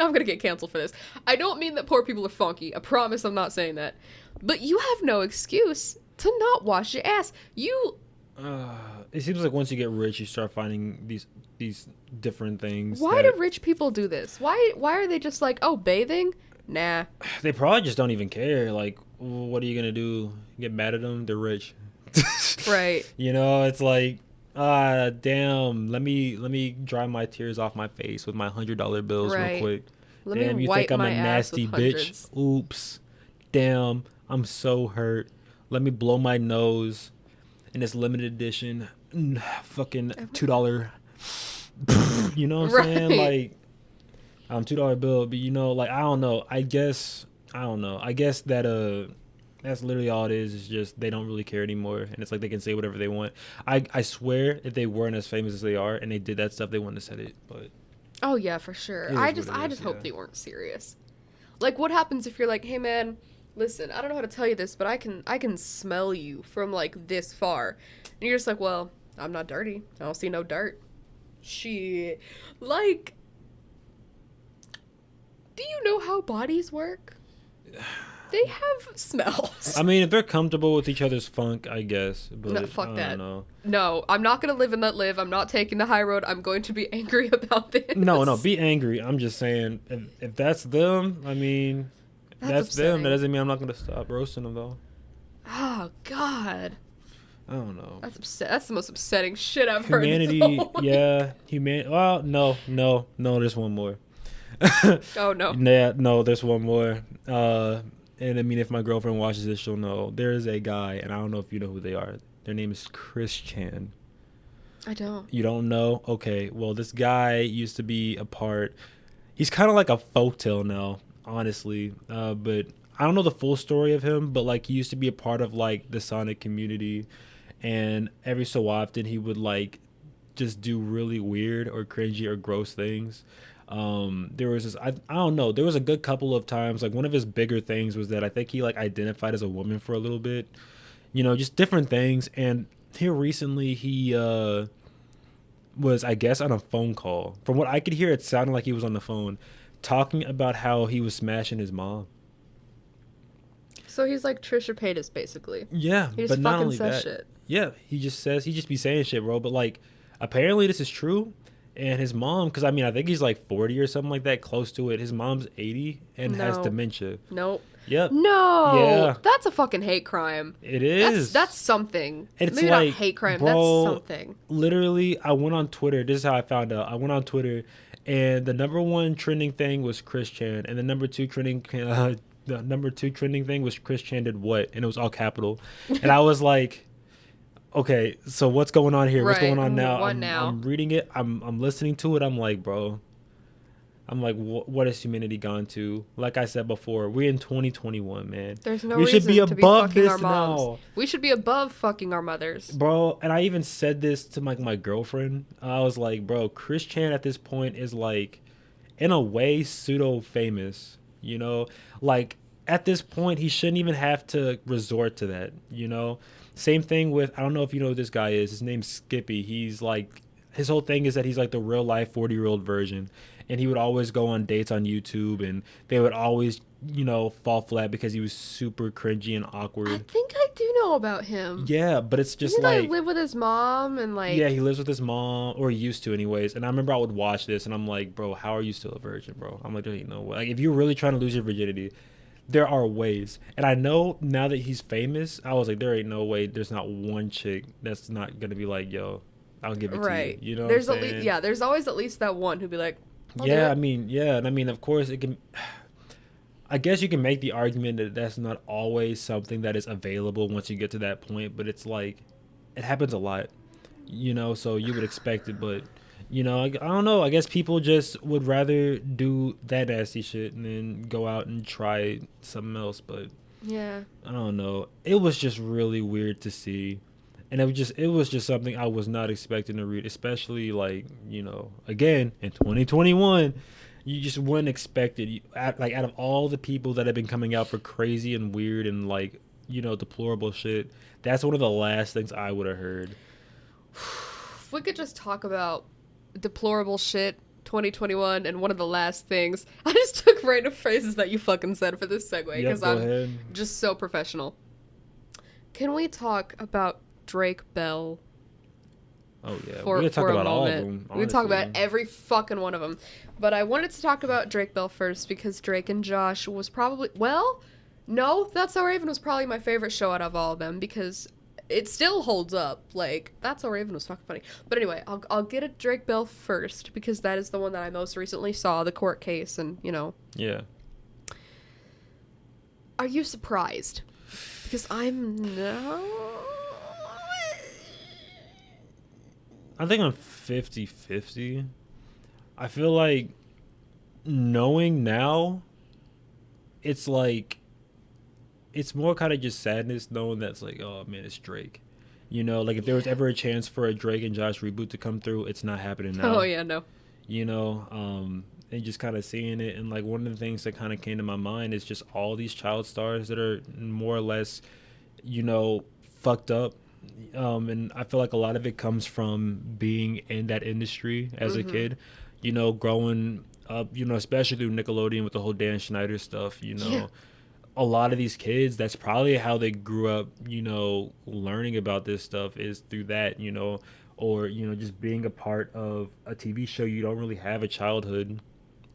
I'm gonna get canceled for this. I don't mean that poor people are funky. I promise I'm not saying that. But you have no excuse to not wash your ass. It seems like once you get rich, you start finding these different things. Why do rich people do this? Why are they just like, oh, bathing? Nah. They probably just don't even care. Like, what are you gonna do? Get mad at them? They're rich. Right. You know, it's like, damn, let me dry my tears off my face with my $100 bills real quick. Damn, you think I'm a nasty bitch? Oops. Damn, I'm so hurt. Let me blow my nose in this limited edition fucking $2. You know what I'm saying? Like, $2 bill, but you know, like, I don't know. I guess that that's literally all it is. It's just they don't really care anymore, and it's like they can say whatever they want. I swear, if they weren't as famous as they are, and they did that stuff, they wouldn't have said it. But oh yeah, for sure. I just hope they weren't serious. Like, what happens if you're like, hey man, listen, I don't know how to tell you this, but I can smell you from like this far, and you're just like, well, I'm not dirty. I don't see no dirt. Shit, like, do you know how bodies work? They have smells. I mean, if they're comfortable with each other's funk, I guess. But no, fuck that. Know. No, I'm not going to live and let live. I'm not taking the high road. I'm going to be angry about this. No, be angry. I'm just saying, if that's them, I mean, that's them. That doesn't mean I'm not going to stop roasting them, though. Oh, God. I don't know. That's the most upsetting shit I've heard. Yeah. Well, no. There's one more. Oh, no. Yeah, no, there's one more. And I mean, if my girlfriend watches this, she'll know. There is a guy, and I don't know if you know who they are. Their name is Christian. I don't. You don't know? Okay. Well, this guy used to be a part. He's kind of like a folktale now, honestly. But I don't know the full story of him, but like he used to be a part of like the Sonic community, and every so often he would like just do really weird or cringy or gross things. There was this, I don't know, there was a good couple of times, like one of his bigger things was that I think he like identified as a woman for a little bit, you know, just different things. And here recently he was, I guess, on a phone call. From what I could hear, it sounded like he was on the phone talking about how he was smashing his mom. So he's like Trisha Paytas, basically. Yeah, he just but not fucking only says that, shit. Yeah, he just be saying shit, bro. But like, apparently this is true. And his mom, because I mean, I think he's like 40 or something like that, close to it. His mom's 80 and has dementia. Nope. Yep. No. Yeah. That's a fucking hate crime. It is. That's something. It's maybe like, not hate crime. bro, That's something. Literally, I went on Twitter. This is how I found out. I went on Twitter, and the number one trending thing was Chris Chan, and the number two trending thing was Chris Chan did what, and it was all capital. And I was like, okay, so what's going on here? What's going on now? I'm reading it. I'm listening to it. I'm like, bro. I'm like, what has humanity gone to? Like I said before, we're in 2021, man. There's no we reason should be above fucking this our moms. now. We should be above fucking our mothers. Bro, and I even said this to my girlfriend. I was like, bro, Chris Chan at this point is like, in a way, pseudo famous. You know, like at this point, he shouldn't even have to resort to that. You know, same thing with, I don't know if you know who this guy is. His name's Skippy. He's like, his whole thing is that he's like the real life 40-year-old version. And he would always go on dates on YouTube, and they would always, you know, fall flat because he was super cringy and awkward. I think I do know about him. Yeah, but it's just Didn't like... he live with his mom and like... Yeah, he lives with his mom, or he used to anyways. And I remember I would watch this, and I'm like, bro, how are you still a virgin, bro? I'm like, there ain't no way. Like, if you're really trying to lose your virginity, there are ways. And I know now that he's famous, I was like, there ain't no way there's not one chick that's not going to be like, yo, I'll give it to you. You know there's what I'm saying? there's always at least that one who'd be like, yeah, I mean, yeah, and I mean, of course, it can. I guess you can make the argument that that's not always something that is available once you get to that point, but it's like, it happens a lot, you know. So you would expect it, but you know, I don't know. I guess people just would rather do that nasty shit and then go out and try something else. But yeah, I don't know. It was just really weird to see. And it was just something I was not expecting to read, especially like, you know, again, in 2021, you just wouldn't expect it. Out of all the people that have been coming out for crazy and weird and like, you know, deplorable shit, that's one of the last things I would have heard. If we could just talk about deplorable shit 2021 and one of the last things, I just took random phrases that you fucking said for this segue because I'm just so professional. Can we talk about Drake Bell? Oh yeah, we're gonna talk about all of them. We talk about every fucking one of them, but I wanted to talk about Drake Bell first because Drake and Josh was probably That's So Raven was probably my favorite show out of all of them because it still holds up. Like, That's So Raven was fucking funny. But anyway, I'll get at Drake Bell first because that is the one that I most recently saw, the court case, and you know. Yeah. Are you surprised? Because I'm no. I think I'm 50-50. I feel like knowing now, it's like, it's more kind of just sadness knowing that's like, oh man, it's Drake. You know, like if there was ever a chance for a Drake and Josh reboot to come through, it's not happening now. Oh yeah, no. You know, and just kind of seeing it. And like one of the things that kind of came to my mind is just all these child stars that are more or less, you know, fucked up. And I feel like a lot of it comes from being in that industry as a kid, you know, growing up, you know, especially through Nickelodeon with the whole Dan Schneider stuff, you know, a lot of these kids, that's probably how they grew up, you know, learning about this stuff is through that, you know, or, you know, just being a part of a TV show. You don't really have a childhood.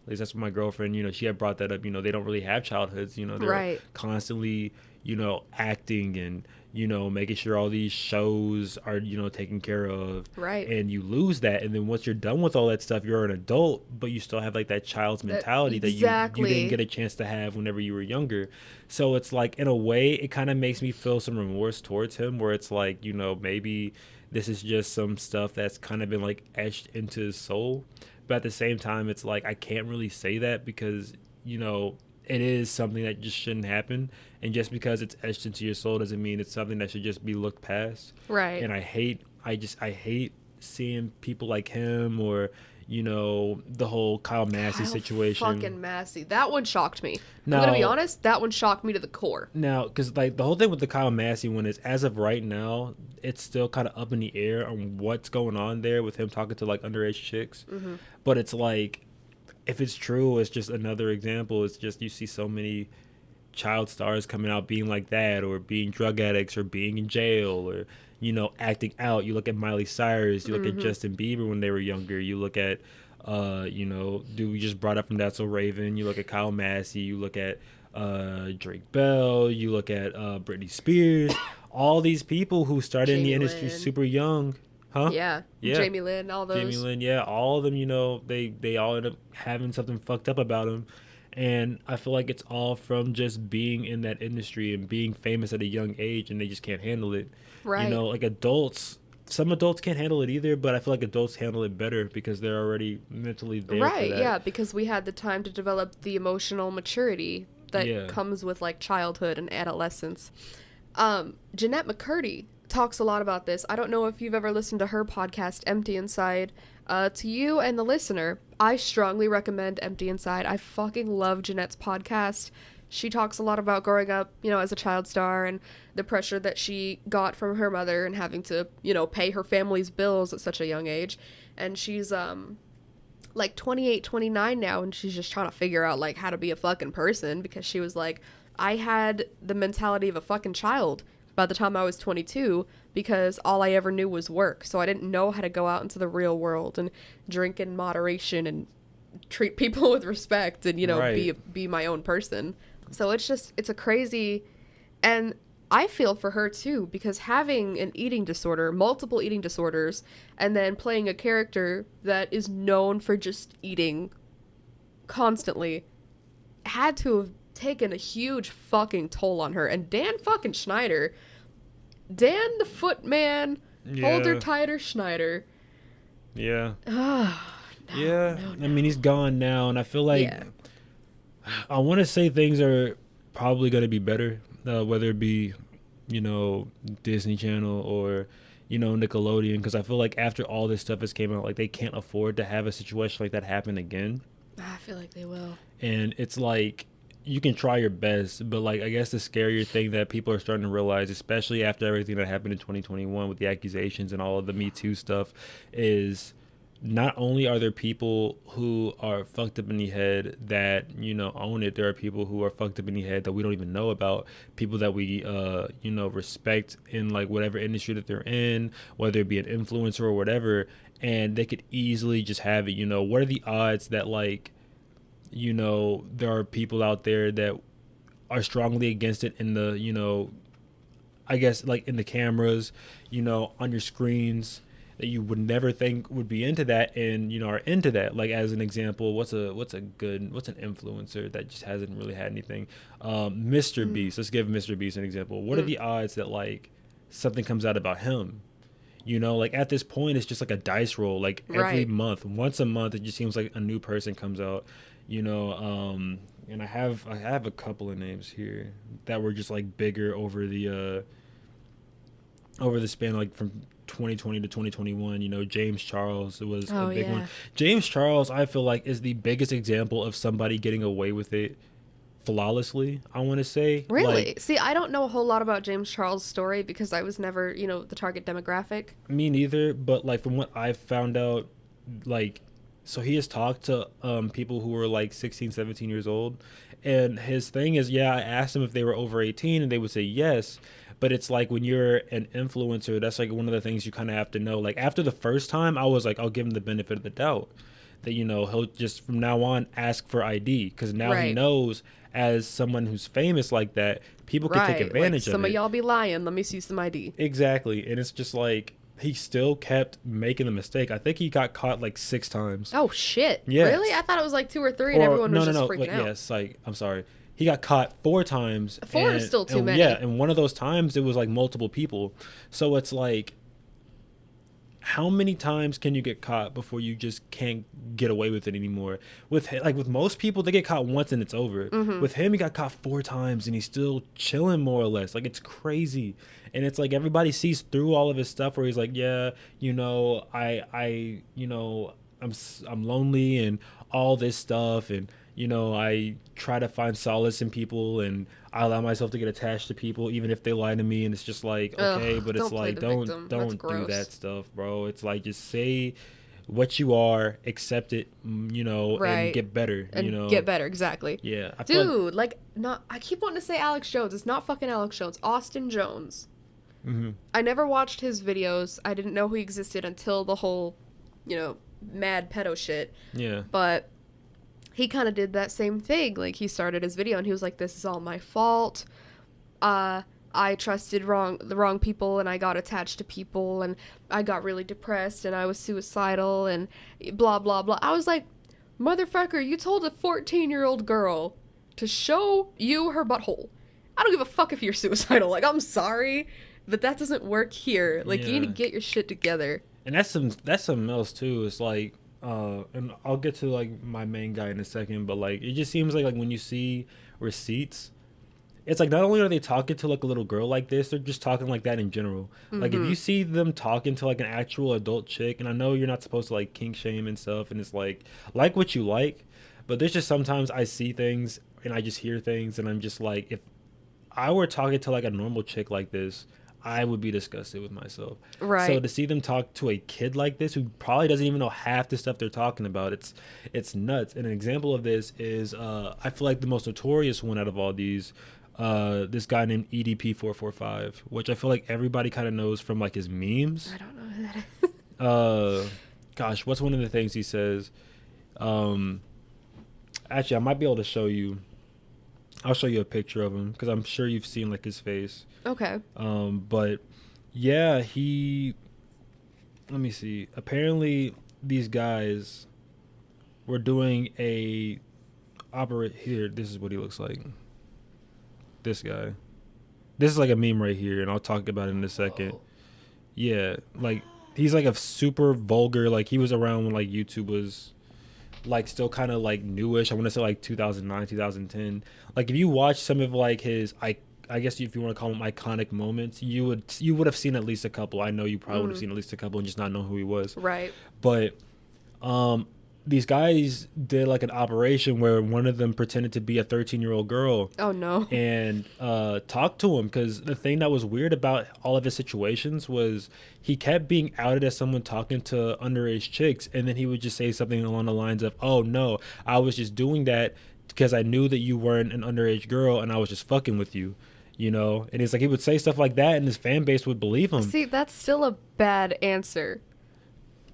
At least that's what my girlfriend, you know, she had brought that up, you know, they don't really have childhoods, you know, they're constantly, you know, acting and, you know, making sure all these shows are, you know, taken care of. Right. And you lose that. And then once you're done with all that stuff, you're an adult, but you still have like that child's mentality that you didn't get a chance to have whenever you were younger. So it's like, in a way, it kind of makes me feel some remorse towards him where it's like, you know, maybe this is just some stuff that's kind of been like etched into his soul. But at the same time, it's like, I can't really say that because, you know, it is something that just shouldn't happen. And just because it's etched into your soul doesn't mean it's something that should just be looked past. Right. And I hate seeing people like him or, you know, the whole Kyle Massey situation. Fucking Massey. That one shocked me. Now, I'm going to be honest, that one shocked me to the core. Now, because like the whole thing with the Kyle Massey one is, as of right now, it's still kind of up in the air on what's going on there with him talking to like underage chicks. Mm-hmm. But it's like, if it's true, it's just another example. It's just you see so many child stars coming out being like that or being drug addicts or being in jail or, acting out. You look at Miley Cyrus, you look at Justin Bieber when they were younger, you look at dude we just brought up from That's So Raven, you look at Kyle Massey, you look at Drake Bell, you look at Britney Spears, all these people who started in the industry super young. Huh? Yeah. Jamie Lynn, all those. Jamie Lynn, yeah, all of them, they all end up having something fucked up about them. And I feel like it's all from just being in that industry and being famous at a young age, and they just can't handle it. Right. Like adults, some adults can't handle it either, but I feel like adults handle it better because they're already mentally there for that. Yeah, because we had the time to develop the emotional maturity that comes with like childhood and adolescence. Jeanette McCurdy talks a lot about this. I don't know if you've ever listened to her podcast, Empty Inside. To you and the listener, I strongly recommend Empty Inside. I fucking love Jeanette's podcast. She talks a lot about growing up, as a child star and the pressure that she got from her mother and having to, pay her family's bills at such a young age. And she's, like 28, 29 now, and she's just trying to figure out, like, how to be a fucking person, because she was like, I had the mentality of a fucking child by the time I was 22, because all I ever knew was work. So I didn't know how to go out into the real world and drink in moderation and treat people with respect and, be my own person. So it's a crazy, and I feel for her too, because having an eating disorder, multiple eating disorders, and then playing a character that is known for just eating constantly had to have taken a huge fucking toll on her. And Dan fucking Schneider, Dan the Footman, Holder Tighter Schneider. Yeah. No. I mean, he's gone now, and I feel like I want to say things are probably going to be better, whether it be, Disney Channel or, Nickelodeon, because I feel like after all this stuff has came out, like, they can't afford to have a situation like that happen again. I feel like they will. And it's like, you can try your best, but like I guess the scarier thing that people are starting to realize, especially after everything that happened in 2021 with the accusations and all of the Me Too stuff, is not only are there people who are fucked up in the head that own it, there are people who are fucked up in the head that we don't even know about, people that we respect in like whatever industry that they're in, whether it be an influencer or whatever, and they could easily just have it. What are the odds that like there are people out there that are strongly against it in the, I guess like in the cameras, on your screens, that you would never think would be into that and, are into that. Like as an example, what's an influencer that just hasn't really had anything? Mr. Beast. Let's give Mr. Beast an example. What are the odds that like something comes out about him? Like at this point, it's just like a dice roll. Like every month, once a month, it just seems like a new person comes out. And I have a couple of names here that were just like bigger over the span, like from 2020 to 2021. James Charles was a big one. James Charles, I feel like, is the biggest example of somebody getting away with it flawlessly, I want to say. Really? Like, see, I don't know a whole lot about James Charles' story because I was never, the target demographic. Me neither, but like from what I've found out, like, so he has talked to people who were like 16, 17 years old, and his thing is, I asked them if they were over 18 and they would say yes, but it's like when you're an influencer, that's like one of the things you kind of have to know. Like after the first time, I was like, I'll give him the benefit of the doubt that, he'll just from now on ask for ID, because now he knows as someone who's famous like that, people can take advantage of it. Some of y'all be lying. Let me see some ID. Exactly. And it's just like, he still kept making the mistake. I think he got caught like 6 times. Oh, shit. Yes. Really? I thought it was like 2 or 3 and everyone was just freaking out. Yes, like, I'm sorry. He got caught 4 times. 4 is still too many. Yeah, and one of those times, it was like multiple people. So it's like, how many times can you get caught before you just can't get away with it anymore? With most people, they get caught once and it's over. Mm-hmm. With him, he got caught 4 times and he's still chilling more or less. Like, it's crazy. And it's like everybody sees through all of his stuff where he's like, I'm lonely and all this stuff, and I try to find solace in people, and I allow myself to get attached to people even if they lie to me. And it's just like, okay, but it's like, don't do that stuff, bro. It's like, just say what you are, accept it, and get better. Get better, exactly. Yeah, dude. I keep wanting to say Alex Jones. It's not fucking Alex Jones. Austin Jones. I never watched his videos. I didn't know he existed until the whole, mad pedo shit. Yeah. But he kind of did that same thing. Like, he started his video and he was like, this is all my fault. I trusted the wrong people, and I got attached to people, and I got really depressed, and I was suicidal, and blah, blah, blah. I was like, motherfucker, you told a 14-year-old girl to show you her butthole. I don't give a fuck if you're suicidal. Like, I'm sorry, but that doesn't work here. Like, you need to get your shit together. And that's something else too. It's like, and I'll get to like my main guy in a second, but like, it just seems like when you see receipts, it's like not only are they talking to like a little girl like this, they're just talking like that in general. Like, if you see them talking to like an actual adult chick, and I know you're not supposed to like kink shame and stuff, and it's like what you like, but there's just sometimes I see things and I just hear things, and I'm just like, if I were talking to like a normal chick like this, I would be disgusted with myself. Right. So to see them talk to a kid like this who probably doesn't even know half the stuff they're talking about, it's nuts. And an example of this is I feel like the most notorious one out of all these, this guy named EDP445, which I feel like everybody kind of knows from like his memes. I don't know who that is. Gosh, what's one of the things he says? Actually, I might be able to show you. I'll show you a picture of him because I'm sure you've seen like his face. Okay. But yeah, let me see. Apparently these guys were doing here. This is what he looks like. This guy. This is like a meme right here, and I'll talk about it in a second. Yeah, like he's like a super vulgar, like he was around when like YouTube was like still kind of like newish. I want to say like 2009, 2010. Like if you watch some of like his, I guess if you want to call them iconic moments, you would have seen at least a couple. I know you probably would have seen at least a couple and just not know who he was. Right. But these guys did like an operation where one of them pretended to be a 13-year-old girl. Oh no. And talked to him, because the thing that was weird about all of his situations was he kept being outed as someone talking to underage chicks, and then he would just say something along the lines of, oh no, I was just doing that because I knew that you weren't an underage girl and I was just fucking with you, and it's like he would say stuff like that and his fan base would believe him. See, that's still a bad answer.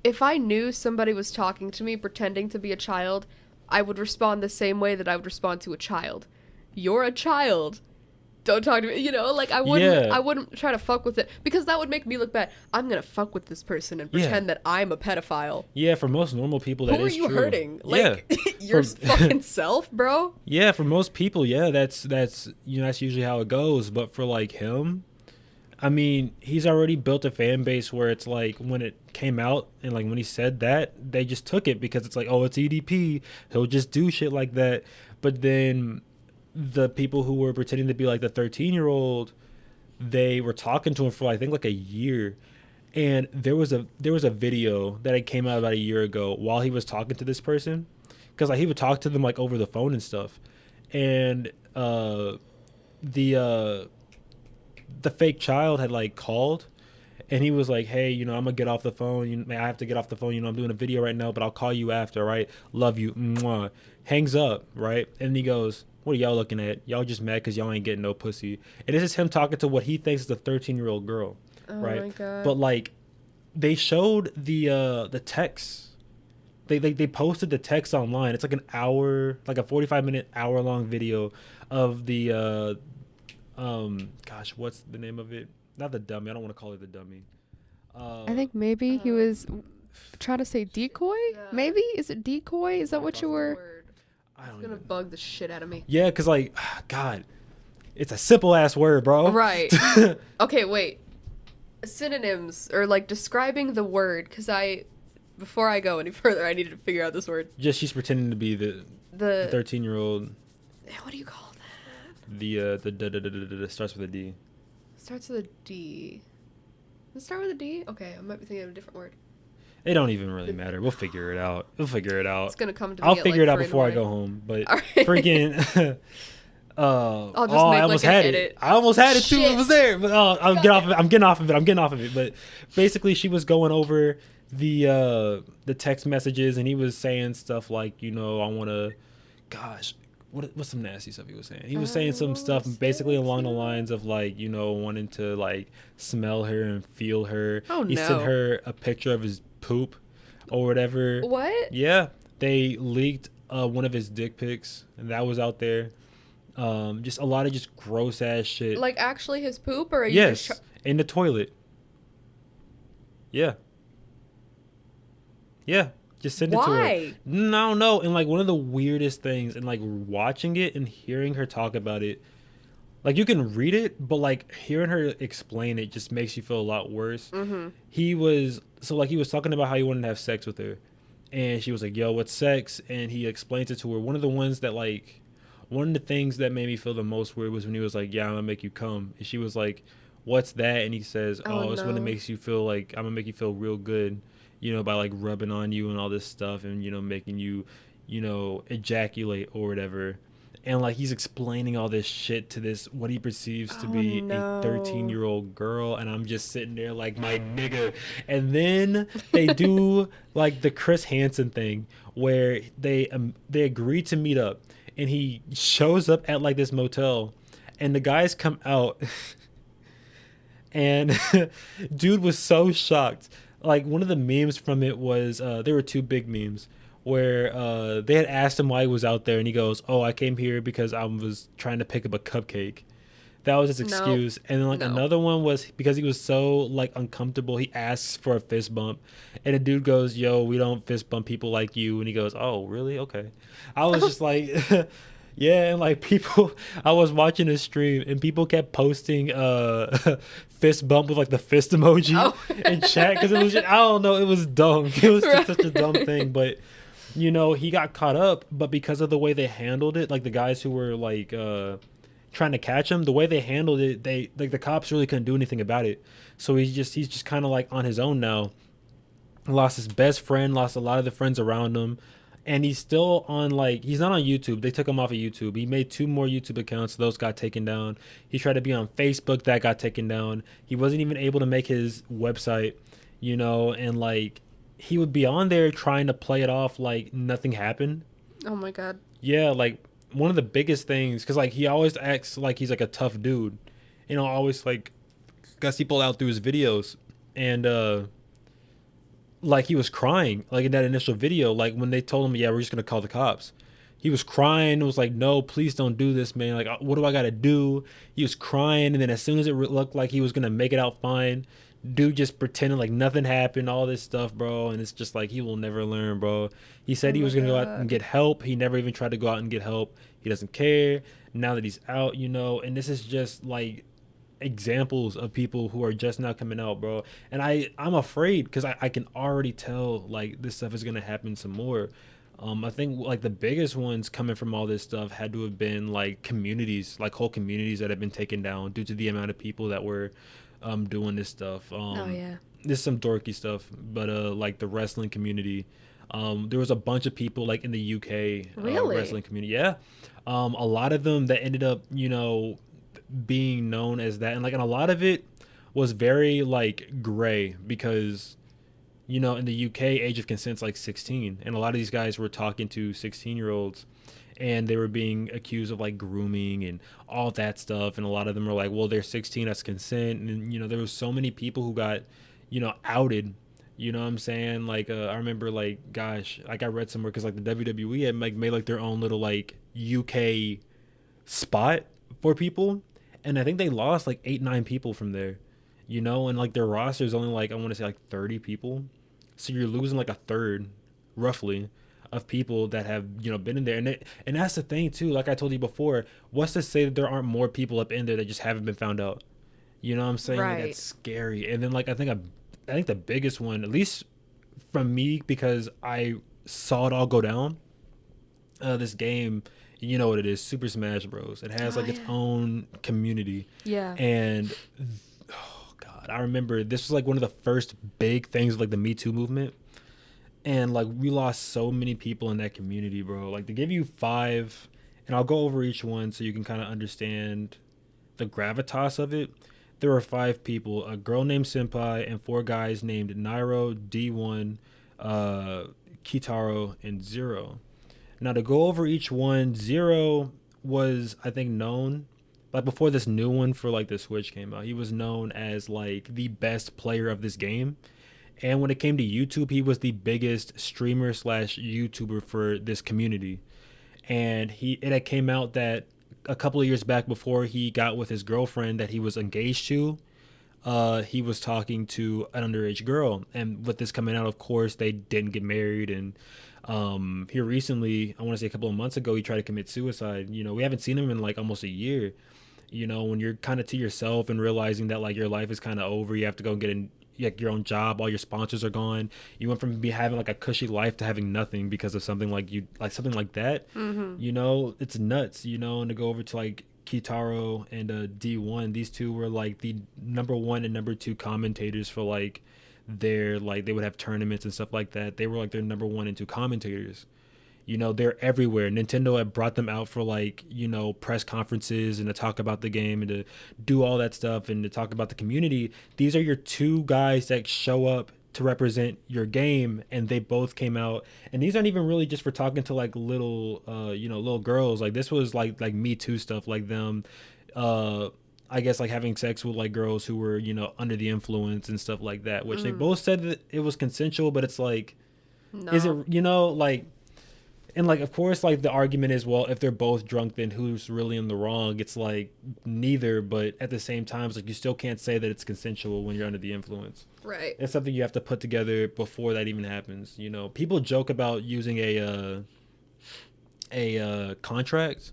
If I knew somebody was talking to me pretending to be a child, I would respond the same way that I would respond to a child. You're a child. Don't talk to me. Like I wouldn't try to fuck with it, because that would make me look bad. I'm going to fuck with this person and pretend that I'm a pedophile. Yeah, for most normal people that is true. Who are you hurting? Like your fucking self, bro? Yeah, for most people, that's usually how it goes, but for like him, I mean, he's already built a fan base where it's like when it came out and like when he said that, they just took it because it's like, oh, it's EDP. He'll just do shit like that. But then the people who were pretending to be like the 13-year-old, they were talking to him for I think like a year. And there was a video that came out about a year ago while he was talking to this person, because like he would talk to them like over the phone and stuff. And the fake child had like called, and he was like, hey, I'm gonna get off the phone. I have to get off the phone. I'm doing a video right now, but I'll call you after. Right? Love you. Mwah. Hangs up. Right? And he goes, what are y'all looking at? Y'all just mad because y'all ain't getting no pussy. And this is him talking to what he thinks is a 13-year-old girl. Right? Oh my God. But like, they showed the text. They posted the text online. It's like an hour, like a 45-minute, hour-long video of the gosh, what's the name of it? Not the dummy. I don't want to call it the dummy. I think maybe he was trying to say decoy. Yeah. Maybe is it decoy? Is that what you were? It's gonna bug the shit out of me. Yeah, cause like, God, it's a simple ass word, bro. Right. Okay, wait. Synonyms or like describing the word, because before I go any further, I needed to figure out this word. Just she's pretending to be the 13-year-old. What do you call that? The starts with a D. Starts with a D. Does it start with a D? Okay, I might be thinking of a different word. It don't even really matter. We'll figure it out. It's gonna come to me. I'll figure it out before I go home. But freaking, I'll just make I almost like had an it. edit. I almost had it too. It was there. But I'm getting off of it. But basically, she was going over the text messages, and he was saying stuff like, I want to, gosh. what's some nasty stuff he was saying? He was saying some stuff basically along the lines of like, you know, wanting to like smell her and feel her. Oh, he sent her a picture of his poop or whatever. What? Yeah, they leaked one of his dick pics, and that was out there. Just a lot of just gross ass shit. Like actually his poop, or yes, in the toilet. Yeah. Yeah. Just send it to her. Why? No. And like one of the weirdest things, and like watching it and hearing her talk about it, like you can read it, but like hearing her explain it just makes you feel a lot worse. Mm-hmm. He was talking about how he wanted to have sex with her, and she was like, "Yo, what's sex?" And he explains it to her. One of the things that made me feel the most weird was when he was like, "Yeah, I'm gonna make you come," and she was like, "What's that?" And he says, "Oh, it's when it makes you feel like I'm gonna make you feel real good." You know, by like rubbing on you and all this stuff and, you know, making you, you know, ejaculate or whatever. And like he's explaining all this shit to this, what he perceives to be a 13-year-old girl. And I'm just sitting there like, my nigga. And then they do like the Chris Hansen thing where they agree to meet up. And he shows up at like this motel. And the guys come out. And dude was so shocked. Like one of the memes from it was there were two big memes where they had asked him why he was out there, and he goes, "Oh, I came here because I was trying to pick up a cupcake." That was his excuse. And then like another one was because he was so like uncomfortable, he asks for a fist bump, and the dude goes, "Yo, we don't fist bump people like you." And he goes, "Oh, really? Okay." I was just like. Yeah, and like people, I was watching a stream and people kept posting fist bump with like the fist emoji in chat because it was just, I don't know, it was dumb. It was just such a dumb thing, but you know, he got caught up, but because of the way they handled it, like the guys who were like trying to catch him, the way they handled it, they like the cops really couldn't do anything about it. So he's just kind of like on his own now. Lost his best friend, lost a lot of the friends around him. And he's still on, like, he's not on YouTube. They took him off of YouTube. He made 2 more YouTube accounts. Those got taken down. He tried to be on Facebook. That got taken down. He wasn't even able to make his website, you know, and, like, he would be on there trying to play it off like nothing happened. Oh, my God. Yeah, like, one of the biggest things, because, like, he always acts like he's, like, a tough dude. You know, always, like, got people out through his videos. And, like he was crying, like in that initial video, like when they told him, yeah, we're just gonna call the cops. He was crying. It was like, no, please don't do this, man. Like, what do I gotta do? He was crying, and then as soon as it looked like he was gonna make it out fine, dude just pretending like nothing happened, all this stuff, bro. And it's just like he will never learn, bro. He said he was gonna go out and get help. He never even tried to go out and get help. He doesn't care now that he's out, you know. And this is just like examples of people who are just now coming out, bro. And I'm afraid because I can already tell like this stuff is gonna happen some more. I think like the biggest ones coming from all this stuff had to have been like communities, like whole communities that have been taken down due to the amount of people that were doing this stuff. Oh yeah, this is some dorky stuff, but like the wrestling community. There was a bunch of people like in the UK wrestling community. Yeah, a lot of them that ended up, you know, being known as that, and like, and a lot of it was very like gray because, you know, in the UK age of consent's like 16, and a lot of these guys were talking to 16-year-olds, and they were being accused of like grooming and all that stuff, and a lot of them were like, well, they're 16, that's consent. And you know, there was so many people who got, you know, outed. You know what I'm saying? Like, I remember, like, gosh, like I read somewhere because like the WWE had like made like their own little like UK spot for people. And I think they lost like 8-9 people from there, you know, and like their roster is only like, I want to say like 30 people. So you're losing like a third, roughly, of people that have, you know, been in there. And that's the thing too. Like I told you before, what's to say that there aren't more people up in there that just haven't been found out? You know what I'm saying? Right. Like, that's scary. And then like I think the biggest one, at least from me, because I saw it all go down. This game. You know what it is, Super Smash Bros. It has like its own community. Yeah. And oh god, I remember this was like one of the first big things of like the Me Too movement. And like we lost so many people in that community, bro. Like, to give you 5, and I'll go over each one so you can kind of understand the gravitas of it. There were 5 people, a girl named Senpai and 4 guys named Nairo, D1, Kitaro, and Zero. Now, to go over each one, Zero was, I think, known, like before this new one for like the Switch came out, he was known as like the best player of this game. And when it came to YouTube, he was the biggest streamer slash YouTuber for this community. And it had came out that a couple of years back, before he got with his girlfriend that he was engaged to, he was talking to an underage girl. And with this coming out, of course, they didn't get married. And here recently, I want to say a couple of months ago, he tried to commit suicide. You know, we haven't seen him in like almost a year. You know, when you're kind of to yourself and realizing that like your life is kind of over, you have to go and get like your own job, all your sponsors are gone. You went from having like a cushy life to having nothing because of something like something like that. You know, it's nuts. You know, and to go over to like Kitaro and D1, these two were like the number one and number two commentators for like their, like, they would have tournaments and stuff like that. They were like their number one and two commentators. You know, they're everywhere. Nintendo had brought them out for like, you know, press conferences and to talk about the game and to do all that stuff and to talk about the community. These are your two guys that show up to represent your game, and they both came out. And these aren't even really just for talking to like little you know, little girls. Like this was like Me Too stuff, like them I guess like having sex with like girls who were, you know, under the influence and stuff like that, which they both said that it was consensual, but it's like, no. Is it, you know, like, and like, of course, like the argument is, well, if they're both drunk, then who's really in the wrong? It's like neither, but at the same time, it's like you still can't say that it's consensual when you're under the influence. Right. It's something you have to put together before that even happens. You know, people joke about using a contract,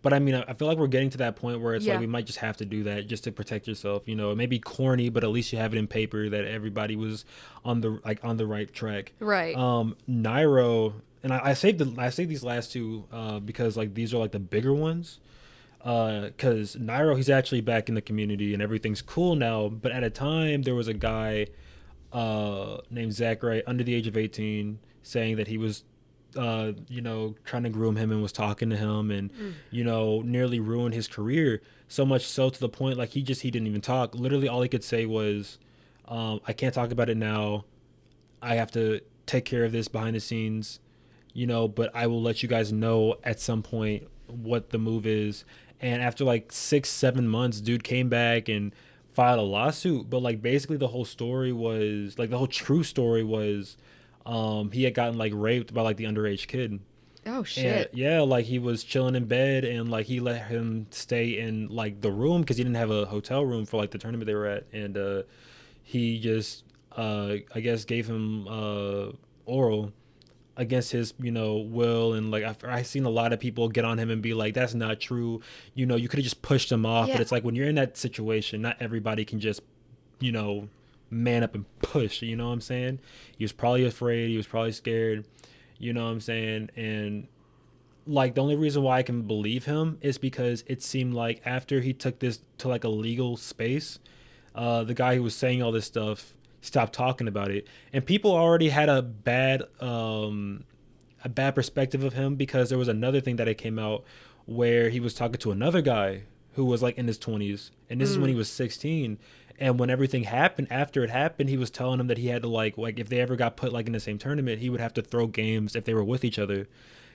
but I mean, I feel like we're getting to that point where it's like we might just have to do that just to protect yourself. You know, it may be corny, but at least you have it in paper that everybody was on the right track. Right. Nairo. And I saved these last two because like these are like the bigger ones. Because Nairo, he's actually back in the community and everything's cool now. But at a time, there was a guy named Zachary under the age of 18 saying that he was, you know, trying to groom him and was talking to him and, you know, nearly ruined his career. So much so to the point like he didn't even talk. Literally all he could say was, I can't talk about it now. I have to take care of this behind the scenes. You know, but I will let you guys know at some point what the move is. And after like 6-7 months, dude came back and filed a lawsuit. But like basically the whole story was like the whole true story was he had gotten like raped by like the underage kid. Oh shit. And, yeah, like he was chilling in bed and like he let him stay in like the room because he didn't have a hotel room for like the tournament they were at. And he just I guess gave him oral against his, you know, will. And like I seen a lot of people get on him and be like, that's not true, you know, you could have just pushed him off. But it's like when you're in that situation, not everybody can just, you know, man up and push, you know what I'm saying? He was probably afraid, he was probably scared, you know what I'm saying? And like the only reason why I can believe him is because it seemed like after he took this to like a legal space, the guy who was saying all this stuff stopped talking about it, and people already had a bad perspective of him because there was another thing that it came out where he was talking to another guy who was like in his 20s, and this is when he was 16. And when everything happened, after it happened, he was telling him that he had to like if they ever got put like in the same tournament, he would have to throw games if they were with each other,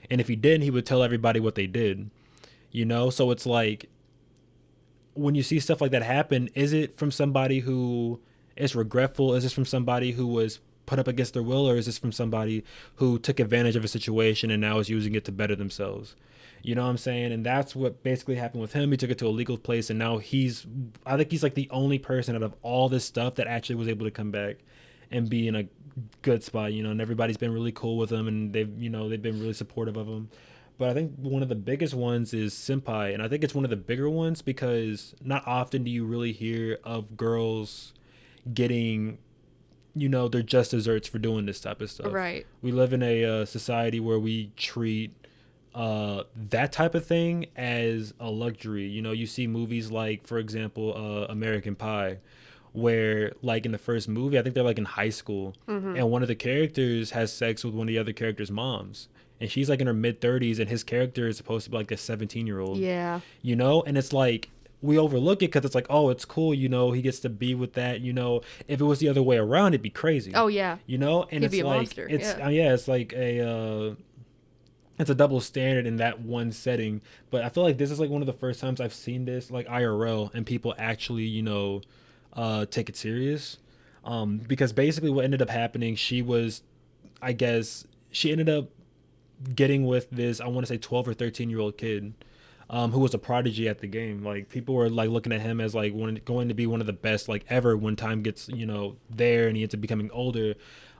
and if he didn't, he would tell everybody what they did, you know? So it's like when you see stuff like that happen, is it from somebody who is regretful? Is this from somebody who was put up against their will, or is this from somebody who took advantage of a situation and now is using it to better themselves? You know what I'm saying? And that's what basically happened with him. He took it to a legal place, and now I think he's like the only person out of all this stuff that actually was able to come back and be in a good spot, you know, and everybody's been really cool with him, and they've been really supportive of him. But I think one of the biggest ones is Senpai, and I think it's one of the bigger ones because not often do you really hear of girls getting, you know, their just desserts for doing this type of stuff. Right. We live in a society where we treat that type of thing as a luxury. You know, you see movies like, for example, American Pie, where like in the first movie, I think they're like in high school, and one of the characters has sex with one of the other characters' moms. And she's like in her mid-30s, and his character is supposed to be like a 17-year-old. Yeah. You know, and it's like, we overlook it because it's like, oh, it's cool, you know, he gets to be with that, you know. If it was the other way around, it'd be crazy. Oh yeah, you know. And he'd be a like monster. It's like it's a double standard in that one setting. But I feel like this is like one of the first times I've seen this like IRL and people actually, take it serious. Because basically what ended up happening, I guess, she ended up getting with this, I want to say 12 or 13-year-old kid, who was a prodigy at the game. Like people were like looking at him as like going to be one of the best like ever when time gets, there and he ends up becoming older.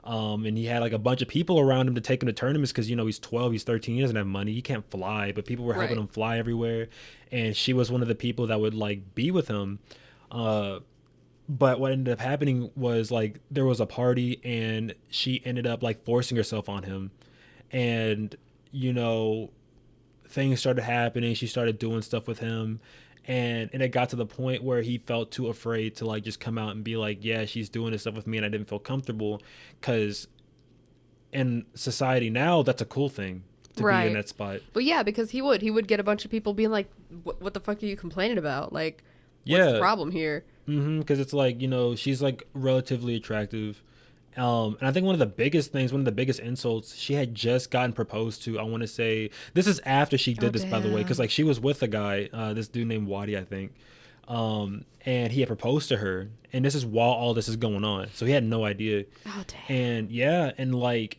And he had like a bunch of people around him to take him to tournaments because, he's 12, he's 13, he doesn't have money, he can't fly, but people were helping him fly everywhere. And she was one of the people that would like be with him. But what ended up happening was like there was a party and she ended up like forcing herself on him. And, things started happening. She started doing stuff with him. And it got to the point where he felt too afraid to like just come out and be like, yeah, she's doing this stuff with me and I didn't feel comfortable. Because in society now, that's a cool thing to be in that spot. But yeah, because he would get a bunch of people being like, what the fuck are you complaining about? Like, what's the problem here? Because it's like, she's like relatively attractive. And I think one of the biggest insults, she had just gotten proposed to. I want to say this is after she did this, by the way, because like she was with a guy, this dude named Wadi, I think. And he had proposed to her, and this is while all this is going on. So he had no idea. Oh, damn. And yeah, and like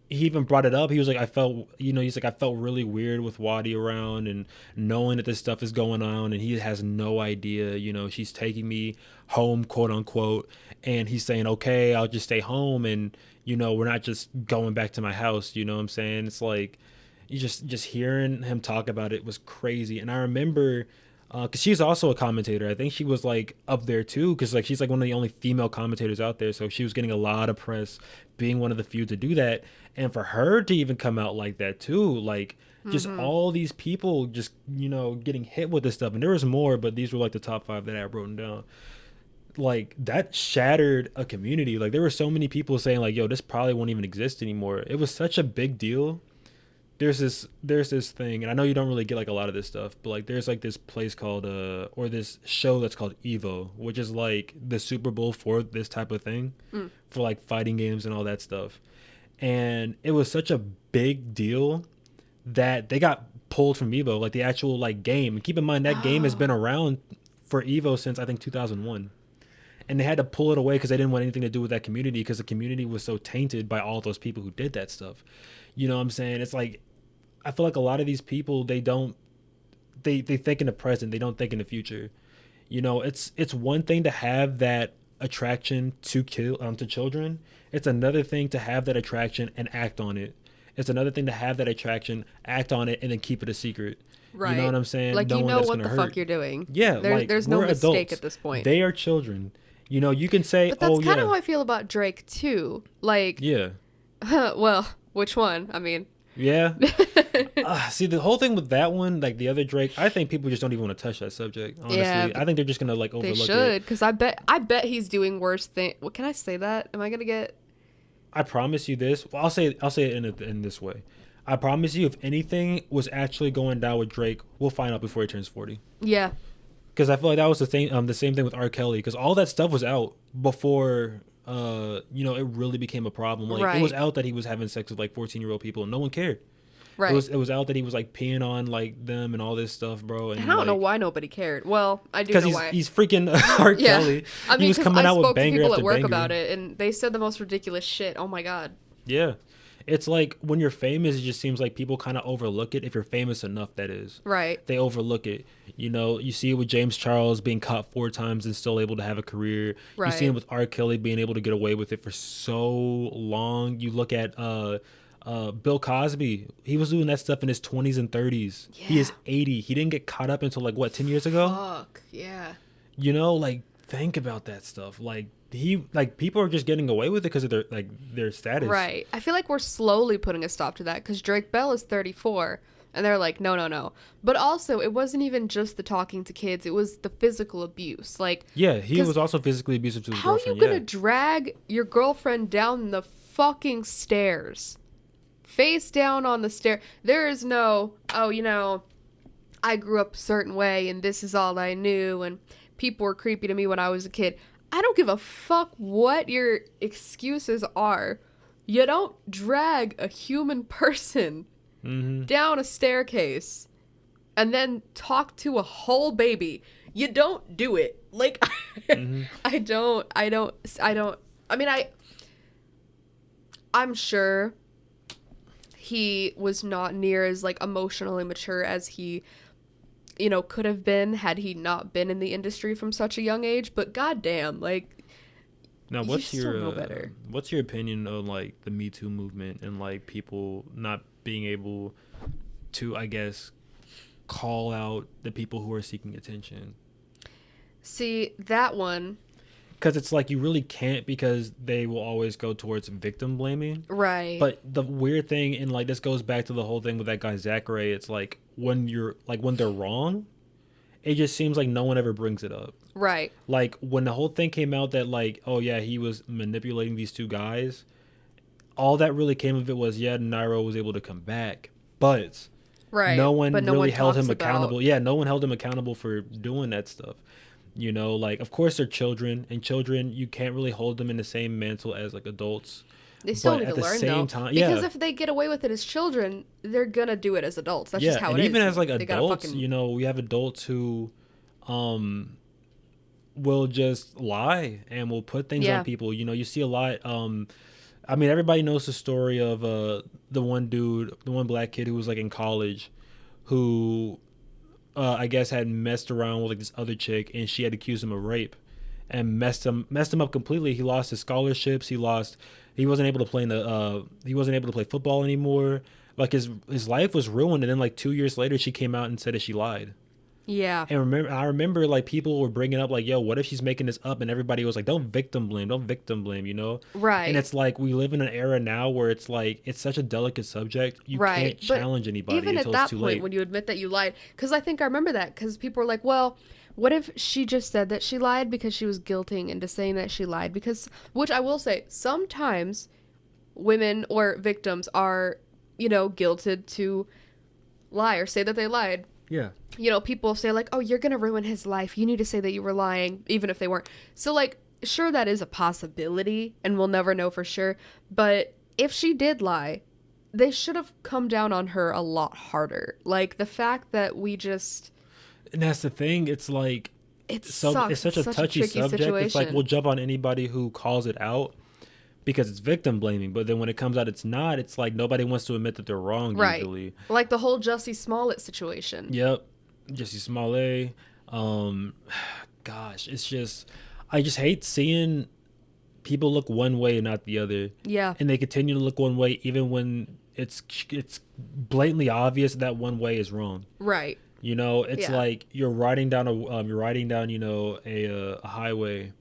he even brought it up. He was like, I felt really weird with Wadi around and knowing that this stuff is going on, and he has no idea, she's taking me home, quote unquote. And he's saying, okay, I'll just stay home. And, we're not just going back to my house. You know what I'm saying? It's like, you just hearing him talk about it was crazy. And I remember, cause she's also a commentator. I think she was like up there too. Cause like, she's like one of the only female commentators out there. So she was getting a lot of press being one of the few to do that. And for her to even come out like that too, like just all these people just, getting hit with this stuff. And there was more, but these were like the top 5 that I wrote down. Like that shattered a community. Like there were so many people saying like, yo, this probably won't even exist anymore. It was such a big deal. There's this thing, and I know you don't really get like a lot of this stuff, but like there's like this place called or this show that's called Evo, which is like the Super Bowl for this type of thing, for like fighting games and all that stuff. And it was such a big deal that they got pulled from Evo, like the actual like game. And keep in mind that game has been around for Evo since I think 2001. And they had to pull it away because they didn't want anything to do with that community because the community was so tainted by all those people who did that stuff. You know what I'm saying? It's like, I feel like a lot of these people, they think in the present, they don't think in the future. It's one thing to have that attraction to children. It's another thing to have that attraction and act on it. It's another thing to have that attraction, act on it, and then keep it a secret. Right. You know what I'm saying? Like, what the fuck you're doing. Yeah. There's no mistake adults at this point. They are children. You can say, but that's kind of how I feel about Drake too. Like, yeah. Well, which one? I mean, yeah. See, the whole thing with that one, like the other Drake, I think people just don't even want to touch that subject. Honestly, yeah, I think they're just gonna like overlook it. They should, because I bet he's doing worse things. What can I say that? Am I gonna get? I promise you this. Well, I'll say it in this way. I promise you, if anything was actually going down with Drake, we'll find out before he turns 40. Yeah. Because I feel like that was the same thing with R. Kelly. Because all that stuff was out before, it really became a problem. Like, It was out that he was having sex with like 14-year-old people, and no one cared. Right. It was out that he was like peeing on like them and all this stuff, bro. And I don't know why nobody cared. Well, I do know why. Because he's freaking R. Kelly. I mean, he was coming out with banger after banger. I spoke to people at work about it, and they said the most ridiculous shit. Oh my god. Yeah. It's like when you're famous, it just seems like people kind of overlook it. If you're famous enough, that is. Right. They overlook it. You see it with James Charles being caught 4 times and still able to have a career. Right. You see it with R. Kelly being able to get away with it for so long. You look at Bill Cosby. He was doing that stuff in his 20s and 30s. Yeah. He is 80. He didn't get caught up until like, what, 10 years ago? Fuck, yeah. Think about that stuff. People are just getting away with it because of their status. Right. I feel like we're slowly putting a stop to that because Drake Bell is 34 and they're like, no. But also, it wasn't even just the talking to kids. It was the physical abuse. Yeah, he was also physically abusive to his girlfriend. How are you going to drag your girlfriend down the fucking stairs? Face down on the stair. There is no, I grew up a certain way and this is all I knew and people were creepy to me when I was a kid. I don't give a fuck what your excuses are. You don't drag a human person down a staircase and then talk to a whole baby. You don't do it. Like, I'm sure he was not near as, like, emotionally mature as he, you know, could have been had he not been in the industry from such a young age, but goddamn, like, now what's your opinion on, like, the Me Too movement and, like, people not being able to, I guess, call out the people who are seeking attention? See, that one, because it's like you really can't, because they will always go towards victim blaming. Right. But the weird thing, and like this goes back to the whole thing with that guy Zachary, it's like when they're wrong, it just seems like no one ever brings it up. Right. Like when the whole thing came out that, like, oh yeah, he was manipulating these two guys, all that really came of it was, yeah, Nairo was able to come back, but right. no one really held him accountable. Yeah, no one held him accountable for doing that stuff. You know, like, of course they're children, and children, you can't really hold them in the same mantle as, like, adults. They still need to learn, though. Because if they get away with it as children, they're going to do it as adults. That's just how it is. And even as, like, adults, you know, we have adults who will just lie and will put things on people. You know, you see a lot. I mean, everybody knows the story of the one black kid who was, like, in college who... I guess had messed around with, like, this other chick, and she had accused him of rape and messed him up completely. He lost his scholarships. He wasn't able to play football anymore. Like, his life was ruined. And then, like, 2 years later, she came out and said that she lied. Yeah. And I remember like people were bringing up like, yo, what if she's making this up? And everybody was like, don't victim blame, you know? Right. And it's like we live in an era now where it's like it's such a delicate subject. You can't challenge anybody until it's too late. Even at that point when you admit that you lied, because I think I remember that because people were like, well, what if she just said that she lied because she was guilting into saying that she lied? Because, which I will say, sometimes women or victims are, you know, guilted to lie or say that they lied. Yeah. You know, people say like, oh, you're going to ruin his life. You need to say that you were lying, even if they weren't. So like, sure, that is a possibility and we'll never know for sure. But if she did lie, they should have come down on her a lot harder. Like the fact that we just... And that's the thing. It's like, it's such a touchy subject. Situation. It's like, we'll jump on anybody who calls it out because it's victim blaming. But then when it comes out, it's not. It's like nobody wants to admit that they're wrong, right. Usually. Like the whole Jussie Smollett situation. Yep. Jussie Smollett. Gosh, it's just, I just hate seeing people look one way and not the other. Yeah. And they continue to look one way even when it's blatantly obvious that one way is wrong. Right. You know, it's like you're riding down you know, a highway,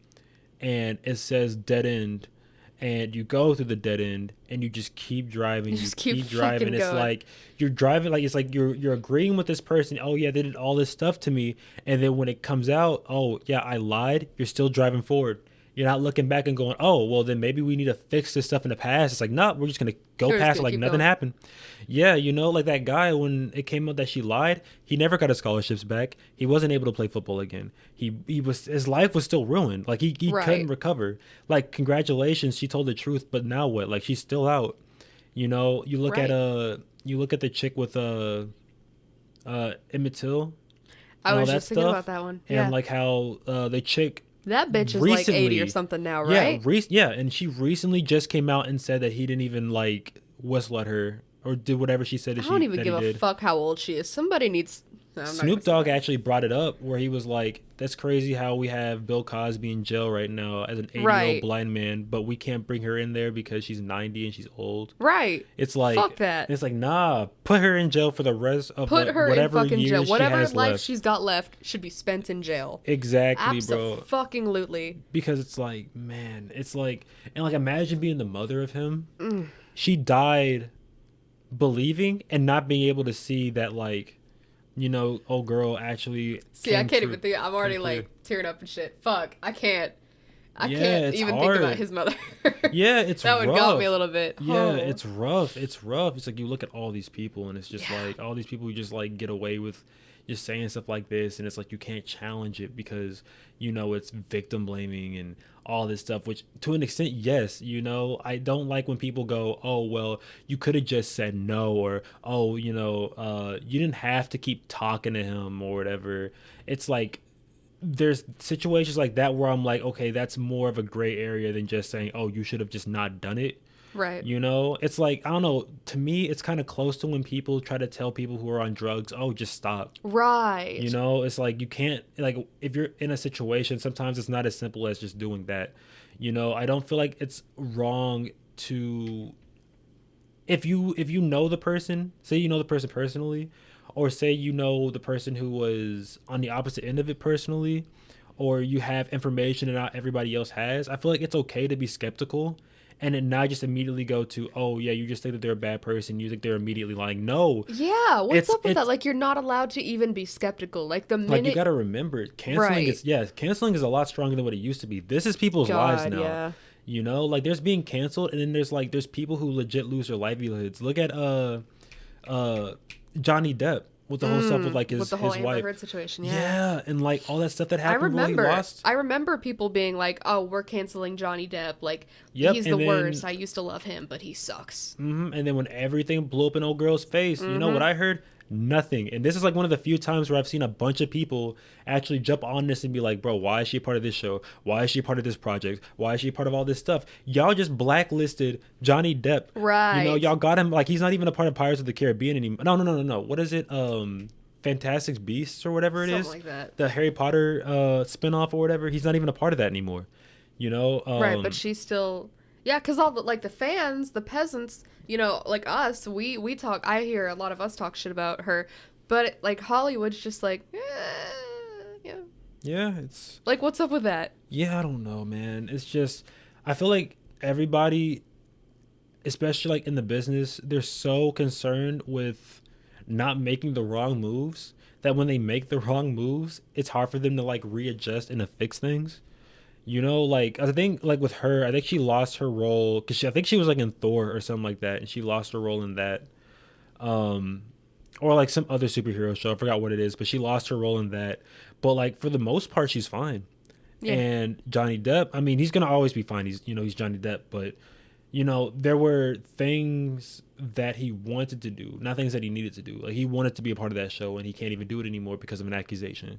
and it says dead end, and you go through the dead end, and you just keep driving. You keep driving. It's like you're driving, like it's like you're agreeing with this person. Oh yeah, they did all this stuff to me, and then when it comes out, oh yeah, I lied. You're still driving forward. You're not looking back and going, oh, well, then maybe we need to fix this stuff in the past. It's like, no, we're just going to go past it like nothing happened. Yeah, you know, like that guy, when it came out that she lied, he never got his scholarships back. He wasn't able to play football again. His life was still ruined. Like, he couldn't recover. Like, congratulations, she told the truth, but now what? Like, she's still out. You know, you look at the chick with Emmett Till. I was just thinking about that one. And like how the chick... That bitch is like 80 or something now, right? Yeah, and she recently just came out and said that he didn't even like whistle at her or did whatever she said. I don't even give a fuck how old she is. Somebody needs... No, Snoop Dogg actually brought it up where he was like, that's crazy how we have Bill Cosby in jail right now as an 80-year-old blind man, but we can't bring her in there because she's 90 and she's old. Right. It's like... Fuck that. It's like, nah, put her in jail for the rest of whatever years jail. Whatever life left. She's got left should be spent in jail. Exactly, bro. Abso-fucking-lutely. Because it's like, man, it's like... And like, imagine being the mother of him. Mm. She died believing and not being able to see that, like... You know, old girl actually... See, I can't even think... I'm already, like, tearing up and shit. Fuck. I can't even think about his mother. Yeah, it's rough. That one got me a little bit. Yeah, it's rough. It's rough. It's like you look at all these people, and it's just like... All these people who just, like, get away with... just saying stuff like this, and it's like you can't challenge it because it's victim blaming and all this stuff, which to an extent, yes, I don't like when people go, oh well, you could have just said no, or oh, you didn't have to keep talking to him or whatever. It's like there's situations like that where I'm like, okay, that's more of a gray area than just saying, oh, you should have just not done it. Right. It's like, I don't know, to me it's kind of close to when people try to tell people who are on drugs, oh, just stop. Right. It's like you can't, like, if you're in a situation, sometimes it's not as simple as just doing that. I don't feel like it's wrong to, if you know the person, say you know the person personally, or say the person who was on the opposite end of it personally, or you have information that not everybody else has, I feel like it's okay to be skeptical and then not just immediately go to, oh yeah, you just think that they're a bad person, you think they're immediately lying. No. Yeah, what's up with that? Like, you're not allowed to even be skeptical. Like, the minute... Like, you gotta remember, canceling is a lot stronger than what it used to be. This is people's lives now. Yeah. Like, there's being canceled, and then there's people who legit lose their livelihoods. Look at Johnny Depp with the whole stuff with like his Amber wife Heard situation. Yeah, and like all that stuff that happened when he lost. I remember people being like, "Oh, we're canceling Johnny Depp. Like, he's the worst. I used to love him, but he sucks." And then when everything blew up in old girl's face, you know what I heard? Nothing. And this is like one of the few times where I've seen a bunch of people actually jump on this and be like, bro, why is she a part of this show? Why is she a part of this project? Why is she a part of all this stuff? Y'all just blacklisted Johnny Depp. Right. Y'all got him, like, he's not even a part of Pirates of the Caribbean anymore. No. What is it? Fantastic Beasts or whatever it is. Something like that. The Harry Potter spinoff or whatever. He's not even a part of that anymore. Right, but she's still... Yeah, because all the fans, the peasants, like us, we talk, I hear a lot of us talk shit about her, but like Hollywood's just like, yeah. Yeah, it's... Like, what's up with that? Yeah, I don't know, man. It's just, I feel like everybody, especially like in the business, they're so concerned with not making the wrong moves that when they make the wrong moves, it's hard for them to like readjust and to fix things. Like, I think, like, with her, I think she lost her role, because I think she was, like, in Thor or something like that, and she lost her role in that, or, like, some other superhero show, I forgot what it is, but she lost her role in that, but, like, for the most part, she's fine. Yeah. And Johnny Depp, I mean, he's gonna always be fine, he's Johnny Depp, but, there were things that he wanted to do, not things that he needed to do, like, he wanted to be a part of that show, and he can't even do it anymore because of an accusation.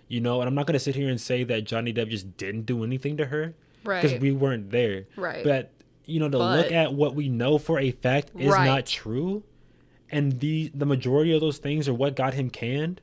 And I'm not going to sit here and say that Johnny Depp just didn't do anything to her. Right. Because we weren't there. Right. But, look at what we know for a fact is not true, and the majority of those things are what got him canned,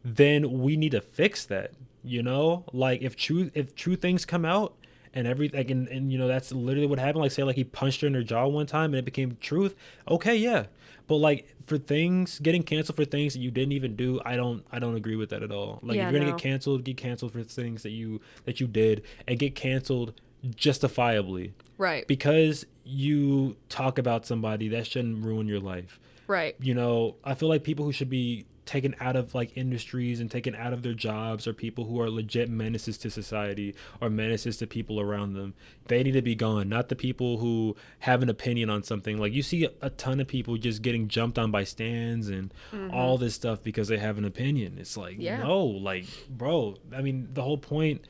then we need to fix that. Like, if true things come out and everything, and that's literally what happened. Like, say, like, he punched her in her jaw one time and it became truth. Okay, yeah. But, like, for things, getting canceled for things that you didn't even do, I don't agree with that at all. Like, if you're going to get canceled for things that you did, and get canceled justifiably. Right. Because you talk about somebody, that shouldn't ruin your life. Right. I feel like people who should be taken out of, like, industries and taken out of their jobs are people who are legit menaces to society or menaces to people around them. They need to be gone, not the people who have an opinion on something. Like, you see a ton of people just getting jumped on by stands and all this stuff because they have an opinion. It's like, no, like, bro, I mean, the whole point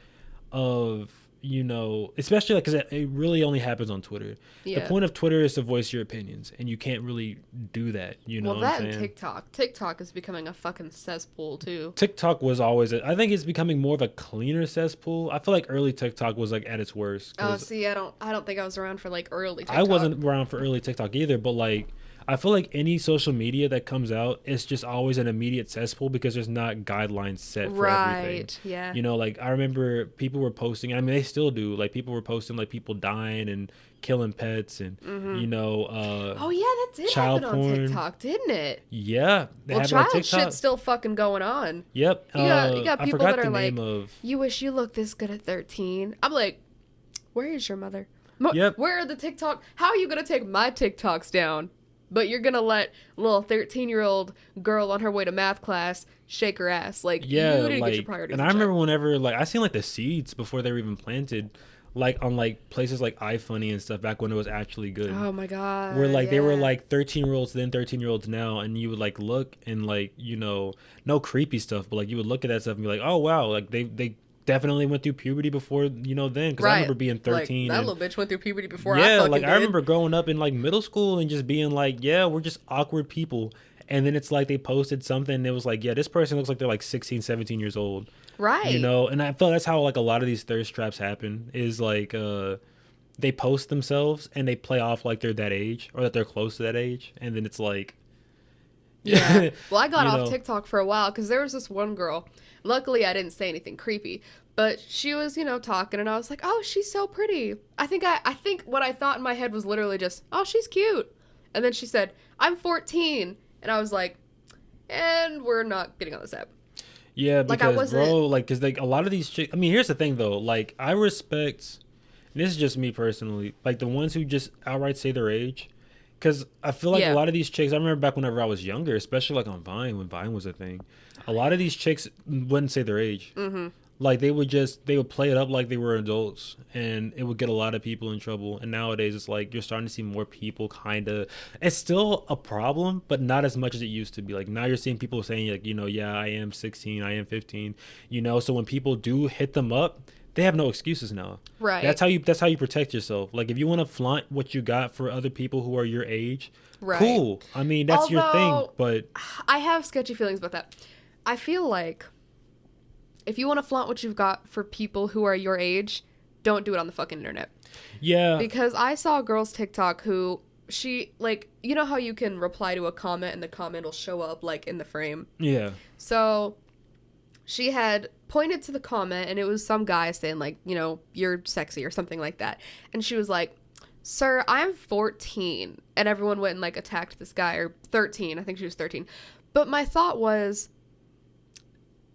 of, especially like, because it really only happens on Twitter. Yeah. The point of Twitter is to voice your opinions, and you can't really do that. Well, that and TikTok is becoming a fucking cesspool too. TikTok was always, I think it's becoming more of a cleaner cesspool. I feel like early TikTok was like at its worst. Oh, see, I don't think I was around for like early TikTok. I wasn't around for early TikTok either, but like, I feel like any social media that comes out is just always an immediate cesspool because there's not guidelines set for everything. Right, yeah. Like, I remember people were posting, I mean, they still do, like, people were posting, like, people dying and killing pets and, oh, yeah, that did happen on TikTok, didn't it? Yeah. Well, child shit's still fucking going on. Yep. You got people that are like, you wish you looked this good at 13. I'm like, where is your mother? Yep. Where are the TikTok? How are you going to take my TikToks down? But you're going to let a little 13-year-old girl on her way to math class shake her ass. Like, yeah, you need to like, get your priorities. And I remember whenever, like, I seen, like, the seeds before they were even planted. like on like places like iFunny and stuff back when it was actually good. Oh my god. Where like yeah. they were like 13-year-olds then, 13-year-olds now, and you would like look and like, no creepy stuff, but like you would look at that stuff and be like, oh wow, like they definitely went through puberty before, then, because I remember being 13. Like, that little bitch went through puberty before I fucking did. I remember growing up in like middle school and just being like, yeah, we're just awkward people. And then it's like they posted something and it was like, yeah, this person looks like they're like 16, 17 years old. Right. And I feel that's how like a lot of these thirst traps happen, is like they post themselves and they play off like they're that age or that they're close to that age. And then it's like, yeah. Well, I got off TikTok for a while because there was this one girl. Luckily, I didn't say anything creepy, but she was, talking, and I was like, "Oh, she's so pretty." I think what I thought in my head was literally just, "Oh, she's cute," and then she said, "I'm 14," and I was like, "And we're not getting on this app." Yeah, because because like a lot of these chicks. I mean, here's the thing though. Like, I respect. And this is just me personally. Like the ones who just outright say their age. Because I feel like a lot of these chicks, I remember back whenever I was younger, especially like on Vine, when Vine was a thing, a lot of these chicks wouldn't say their age. Mm-hmm. Like they would play it up like they were adults, and it would get a lot of people in trouble. And nowadays it's like you're starting to see more people it's still a problem, but not as much as it used to be. Like now you're seeing people saying like, yeah, I am 16, I am 15, so when people do hit them up, they have no excuses now. Right. That's how you protect yourself. Like if you want to flaunt what you got for other people who are your age, right. Cool. I mean, that's your thing, but I have sketchy feelings about that. I feel like if you want to flaunt what you've got for people who are your age, don't do it on the fucking internet. Yeah. Because I saw a girl's TikTok who she like, how you can reply to a comment and the comment will show up like in the frame. Yeah. So she had pointed to the comment and it was some guy saying like, you're sexy or something like that. And she was like, "Sir, I'm 14." And everyone went and like attacked this guy, or 13. I think she was 13. But my thought was,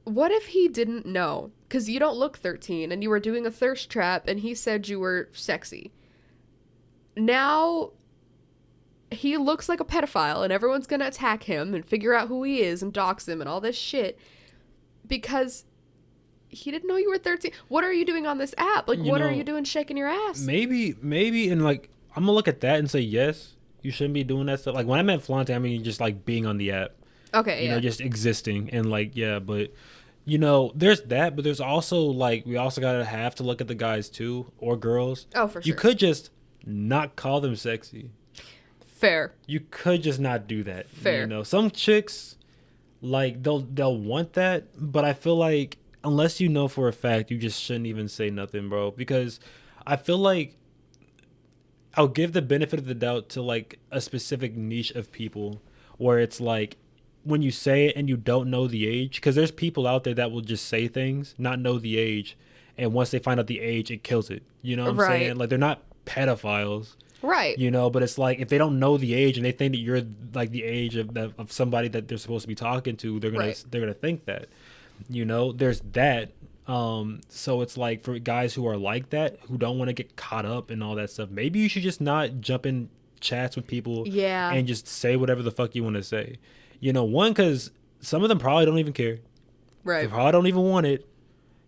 what if he didn't know? Because you don't look 13 and you were doing a thirst trap and he said you were sexy. Now he looks like a pedophile and everyone's going to attack him and figure out who he is and dox him and all this shit because he didn't know you were 13. What are you doing on this app? Like, what are you doing shaking your ass? Maybe, and like, I'm gonna look at that and say, yes, you shouldn't be doing that stuff. Like, when I meant flaunting, I mean just like being on the app. Okay, you know, just existing and like, yeah, but there's that, but there's also like, we also gotta have to look at the guys too, or girls. Oh, for sure. You could just not call them sexy. Fair. You could just not do that. Fair. Some chicks, like, they'll want that, but I feel like unless you know for a fact, you just shouldn't even say nothing, bro, because I feel like I'll give the benefit of the doubt to like a specific niche of people where it's like when you say it and you don't know the age, because there's people out there that will just say things, not know the age, and once they find out the age, it kills it. You know what I'm saying? Like, they're not pedophiles. Right. But it's like if they don't know the age and they think that you're like the age of somebody that they're supposed to be talking to, they're gonna think that. There's that. So it's like for guys who are like that, who don't want to get caught up in all that stuff, maybe you should just not jump in chats with people and just say whatever the fuck you want to say. One, because some of them probably don't even care. Right. They probably don't even want it.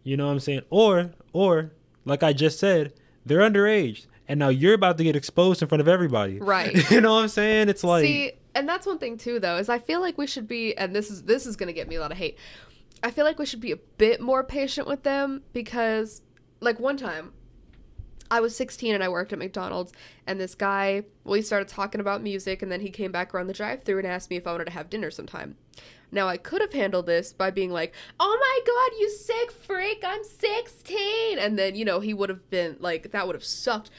You know what I'm saying? Or like I just said, they're underage. And now you're about to get exposed in front of everybody. Right. You know what I'm saying? It's like... See, and that's one thing too, though, is I feel like we should be, and this is going to get me a lot of hate, I feel like we should be a bit more patient with them because, like, one time, I was 16 and I worked at McDonald's, and this guy, we started talking about music, and then he came back around the drive-thru and asked me if I wanted to have dinner sometime. Now, I could have handled this by being like, "Oh my god, you sick freak, I'm 16!" And then, he would have been, like, that would have sucked.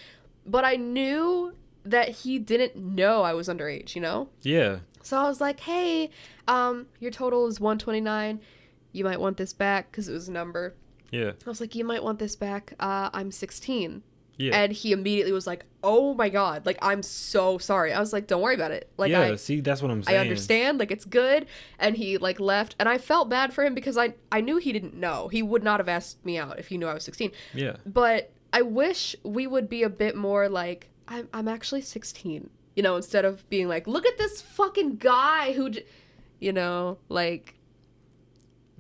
But I knew that he didn't know I was underage, Yeah. So I was like, "Hey, your total is $129. You might want this back," because it was a number. Yeah. I was like, "You might want this back. I'm 16. Yeah. And he immediately was like, "Oh my god, like, I'm so sorry." I was like, "Don't worry about it." Like, yeah, see, that's what I'm saying. I understand, like, it's good. And he, like, left. And I felt bad for him because I knew he didn't know. He would not have asked me out if he knew I was 16. Yeah. But I wish we would be a bit more like, I'm actually 16. Instead of being like, "Look at this fucking guy who," like...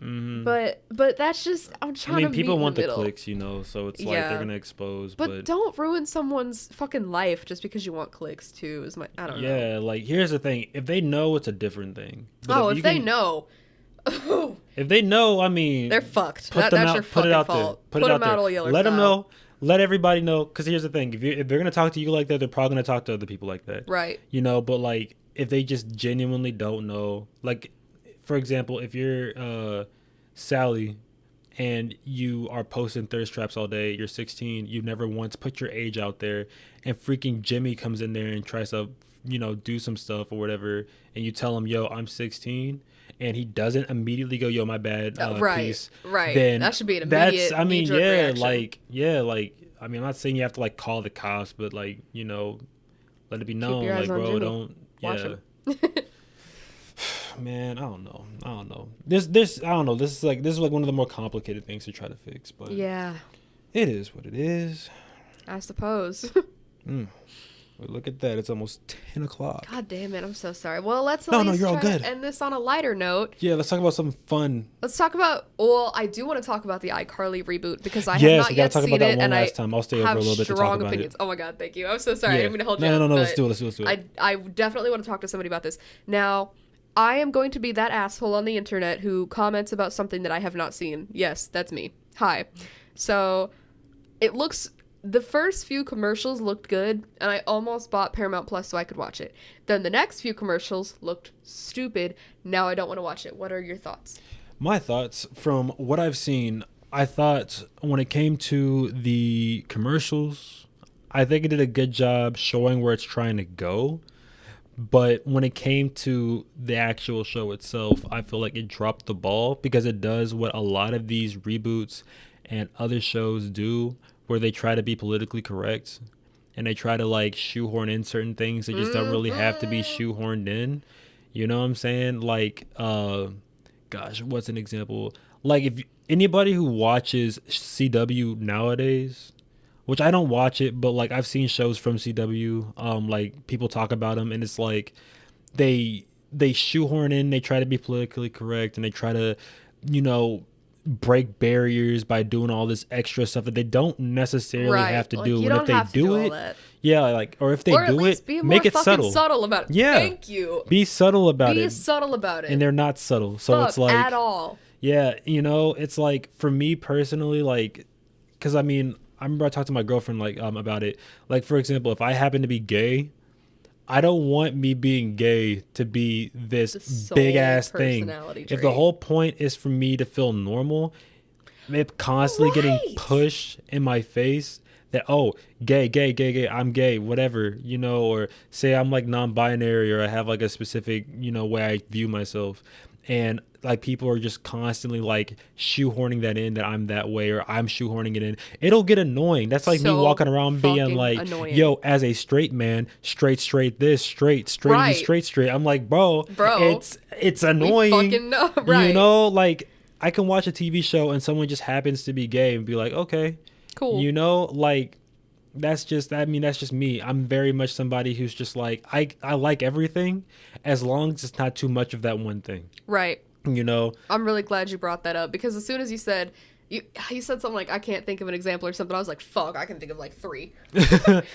But that's just, I'm trying to meet people in want the the middle. clicks, you know, so it's like they're gonna expose. But don't ruin someone's fucking life just because you want clicks too. I don't know. Yeah, like here's the thing: if they know, it's a different thing. But if they know. If they know, I mean, they're fucked. That's your fucking fault. Put them out all yellow. Let them know. Let everybody know. Because here's the thing: if they're gonna talk to you like that, they're probably gonna talk to other people like that. Right. You know, but like if they just genuinely don't know, like for example, if you're Sally and you are posting thirst traps all day, you're 16, you never once put your age out there, and freaking Jimmy comes in there and tries to, you know, do some stuff or whatever, and you tell him, yo, I'm 16, and he doesn't immediately go, yo, my bad, peace. Right. Then that should be an immediate reaction. I mean, I'm not saying you have to like call the cops, but like, you know, let it be known, like, bro, Jimmy. don't, Watch him. Man, I don't know. This I don't know. This is like one of the more complicated things to try to fix, but yeah, it is what it is. I suppose. Well, look at that. It's almost 10 o'clock. God damn it. I'm so sorry. Well, let's you're all good. End this on a lighter note. Yeah, let's talk about something fun. Let's talk about, I do want to talk about the iCarly reboot because I have not yet seen it, and I'll stay over a little bit to talk about opinions. It. Oh my God, thank you. I'm so sorry. I didn't mean to hold you No, up, let's do it. I definitely want to talk to somebody about this. Now, I am going to be that asshole on the internet who comments about something that I have not seen. Yes, that's me. Hi. So, the first few commercials looked good, and I almost bought Paramount Plus so I could watch it. Then the next few commercials looked stupid. Now I don't want to watch it. What are your thoughts? My thoughts, from what I've seen, I thought when it came to the commercials, I think it did a good job showing where it's trying to go. But when it came to the actual show itself, I feel like it dropped the ball because it does what a lot of these reboots and other shows do, where they try to be politically correct and they try to like shoehorn in certain things that just don't really have to be shoehorned in. You know what I'm saying? Like, gosh, what's an example? Like, if anybody who watches CW nowadays, which I don't watch it, but like I've seen shows from CW, like people talk about them, and it's like they shoehorn in, they try to be politically correct, and they try to, you know, break barriers by doing all this extra stuff that they don't necessarily have to do. And if they do it, or if they do it, make it subtle about it. Yeah, thank you. Be subtle about it. Be subtle about it. And they're not subtle, so it's like at all. Yeah, you know, it's like for me personally, like, because I mean, I remember I talked to my girlfriend like about it. Like, for example, if I happen to be gay, I don't want me being gay to be this big ass thing. If the whole point is for me to feel normal, it constantly getting pushed in my face that, oh, gay, I'm gay, whatever, you know, or say I'm like non-binary, or I have like a specific, you know, way I view myself. And like people are just constantly like shoehorning that in, that I'm that way, or I'm shoehorning it in. It'll get annoying. That's like me walking around being like, annoying. Yo, as a straight man, straight this, straight. I'm like, bro, it's annoying. We fucking know, right? You know, like I can watch a TV show and someone just happens to be gay and be like, okay, cool. You know, like that's just me. I'm very much somebody who's just like, I like everything as long as it's not too much of that one thing. Right. You know, I'm really glad you brought that up, because as soon as you said said something like, I can't think of an example or something, I was like, fuck, I can think of like 3.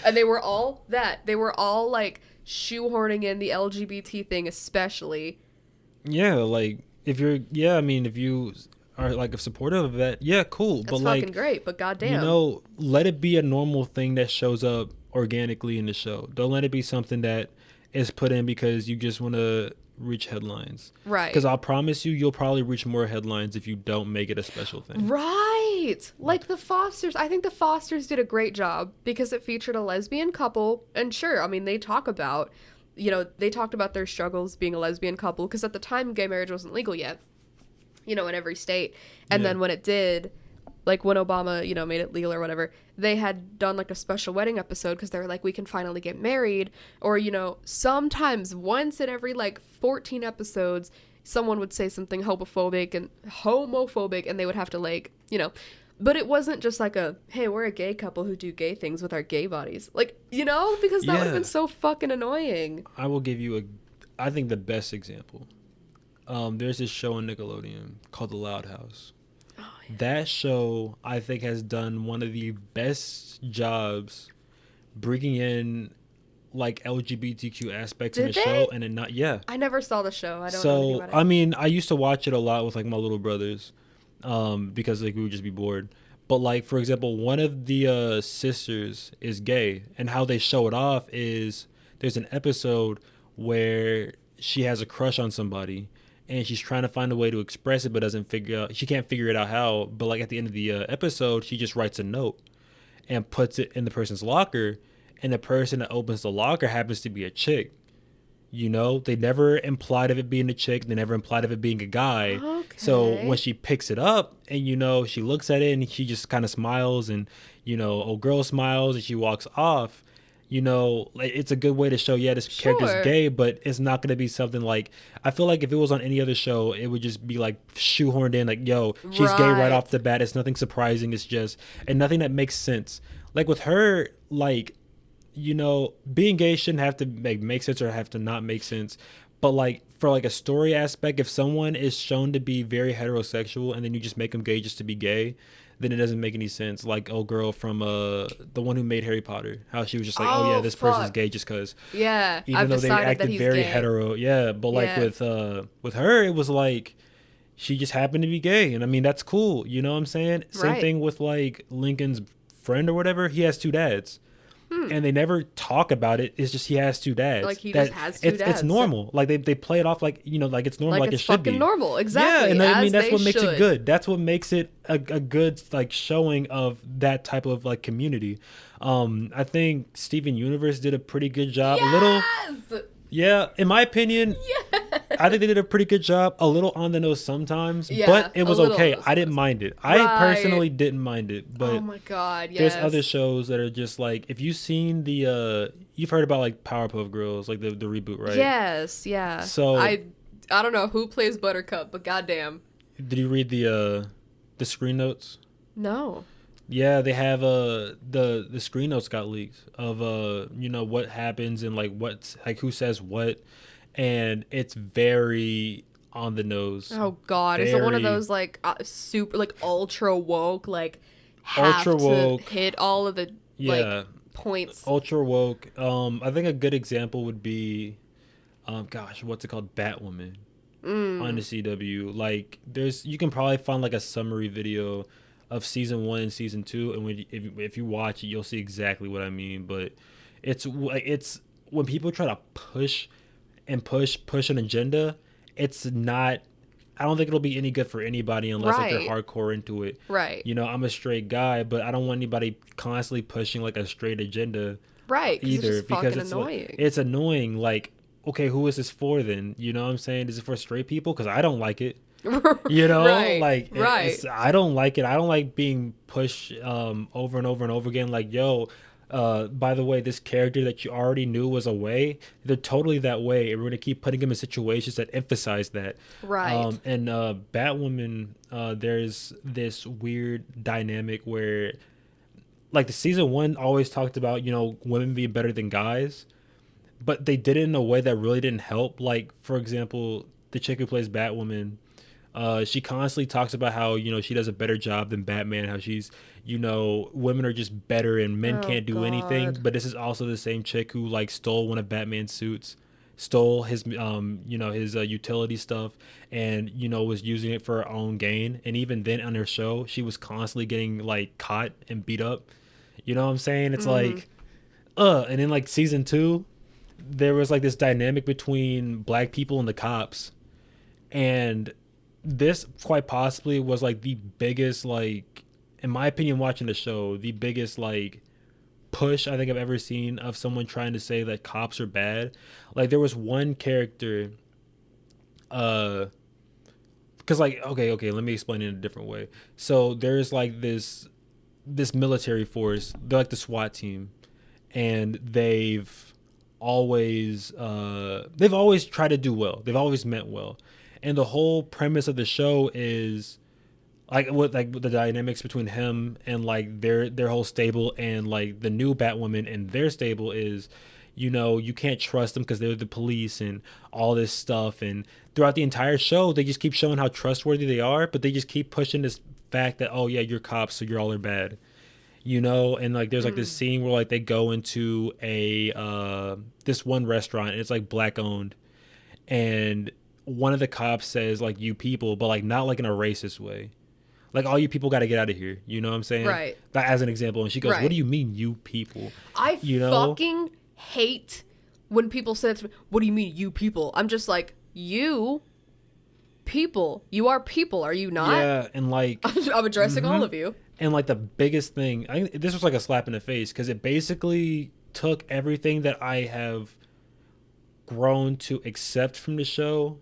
And they were all like shoehorning in the LGBT thing, especially. Yeah, like if you are like supportive of that, yeah, cool. That's fucking like, great, but goddamn, you know, let it be a normal thing that shows up organically in the show. Don't let it be something that is put in because you just want to reach headlines. Right. Because I'll promise you'll probably reach more headlines if you don't make it a special thing. Right. Like the Fosters. I think the Fosters did a great job because it featured a lesbian couple. And sure, I mean, they talked about their struggles being a lesbian couple, because at the time gay marriage wasn't legal yet, you know, in every state. And then when it did, like when Obama, you know, made it legal or whatever, they had done like a special wedding episode because they were like, we can finally get married. Or, you know, sometimes once in every like 14 episodes, someone would say something homophobic, and they would have to like, you know, but it wasn't just like hey, we're a gay couple who do gay things with our gay bodies. Like, you know, because that would have been so fucking annoying. I will give you I think the best example there's this show on Nickelodeon called The Loud House. Oh, yeah. That show, I think, has done one of the best jobs bringing in like LGBTQ aspects in Did the they? show, and then not yeah. I never saw the show. I don't know anything So about it. I mean, I used to watch it a lot with like my little brothers, because like we would just be bored. But like for example, one of the sisters is gay, and how they show it off is there's an episode where she has a crush on somebody, and she's trying to find a way to express it, but she can't figure it out how. But like at the end of the episode, she just writes a note and puts it in the person's locker, and the person that opens the locker happens to be a chick. You know, they never implied of it being a chick. They never implied of it being a guy. Okay. So when she picks it up and, you know, she looks at it and she just kind of smiles and, you know, old girl smiles and she walks off, you know, like it's a good way to show, yeah, this character's gay, but it's not going to be something like, I feel like if it was on any other show, it would just be like shoehorned in, like, yo, she's gay right off the bat. It's nothing surprising. It's just, and nothing that makes sense. Like with her, like, you know, being gay shouldn't have to make sense or have to not make sense. But like for like a story aspect, if someone is shown to be very heterosexual and then you just make them gay just to be gay, then it doesn't make any sense. Like old girl from the one who made Harry Potter, how she was just like, oh yeah, this person's gay just because. Yeah, even though they acted very hetero. Yeah, but like with her, it was like she just happened to be gay, and I mean that's cool. You know what I'm saying? Same thing with like Lincoln's friend or whatever. He has two dads. And they never talk about it. It's just he has two dads. Like he just has two dads. It's normal. Like they play it off like, you know, like it's normal, like it should be. Fucking normal, exactly. Yeah, and I mean that's what makes it good. That's what makes it a good like showing of that type of like community. I think Steven Universe did a pretty good job. Yes! Yeah, in my opinion, I think they did a pretty good job. A little on the nose sometimes, but it was okay. I didn't mind it. I personally didn't mind it. But oh my god, yes. There's other shows that are just like, if you've seen the, you've heard about like Powerpuff Girls, like the reboot, right? Yes, yeah. So I don't know who plays Buttercup, but goddamn. Did you read the screen notes? No. Yeah, they have the screen notes got leaked of you know what happens and like what's like who says what, and it's very on the nose. Oh god, is it one of those like super like ultra woke like have ultra woke to hit all of the like points? Ultra woke. I think a good example would be gosh, what's it called? Batwoman on the CW. Like you can probably find like a summary video of season 1 and season 2, and if you watch it, you'll see exactly what I mean. But it's when people try to push an agenda, it's not. I don't think it'll be any good for anybody unless like they're hardcore into it. Right. You know, I'm a straight guy, but I don't want anybody constantly pushing like a straight agenda. Right. Either because it's annoying. Like, it's annoying. Like, okay, who is this for then? You know what I'm saying? Is it for straight people? Because I don't like it. You know, I don't like it. I don't like being pushed over and over and over again. Like, yo, by the way, this character that you already knew was a way, they're totally that way, and we're gonna keep putting them in situations that emphasize that. Right. And Batwoman, there's this weird dynamic where, like, the season 1 always talked about, you know, women being better than guys, but they did it in a way that really didn't help. Like, for example, the chick who plays Batwoman. She constantly talks about how, you know, she does a better job than Batman, how she's, you know, women are just better and men can't do anything. But this is also the same chick who like stole one of Batman's suits, stole his, you know, his utility stuff, and, you know, was using it for her own gain. And even then on her show, she was constantly getting like caught and beat up. You know what I'm saying? It's like, and then like season 2, there was like this dynamic between black people and the cops. And this quite possibly was like the biggest, like, in my opinion, watching the show, the biggest like push I think I've ever seen of someone trying to say that cops are bad. Like there was one character, because like okay, let me explain it in a different way. So there's like this military force, they're like the SWAT team, and they've always tried to do well. They've always meant well. And the whole premise of the show is like what like the dynamics between him and like their whole stable and like the new Batwoman and their stable is, you know, you can't trust them because they're the police and all this stuff. And throughout the entire show, they just keep showing how trustworthy they are, but they just keep pushing this fact that, oh yeah, you're cops, so you're all are bad, you know. And like there's like this scene where like they go into a this one restaurant and it's like black owned, and one of the cops says like you people, but like not like in a racist way. Like, all you people got to get out of here. You know what I'm saying? Right. Like, as an example. And she goes, what do you mean, you people? I fucking hate when people say that to me. What do you mean, you people? I'm just like, you people. You are people, are you not? Yeah, and like... I'm addressing all of you. And like the biggest thing... this was like a slap in the face, because it basically took everything that I have grown to accept from the show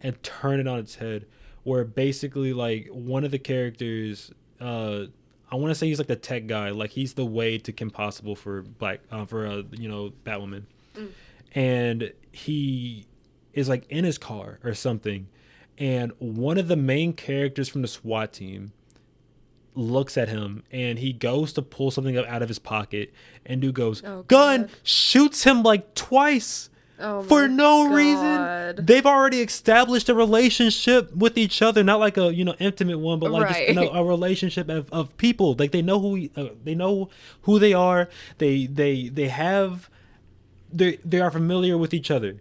and turn it on its head. Where basically, like, one of the characters, I want to say he's like the tech guy, like he's the Wade to Kim Possible for Batwoman, and he is like in his car or something, and one of the main characters from the SWAT team looks at him, and he goes to pull something up out of his pocket, and dude goes, gun, shoots him like twice. For no reason. They've already established a relationship with each other, not like a intimate one, but like just, a relationship of people. Like they know who they are. They are familiar with each other,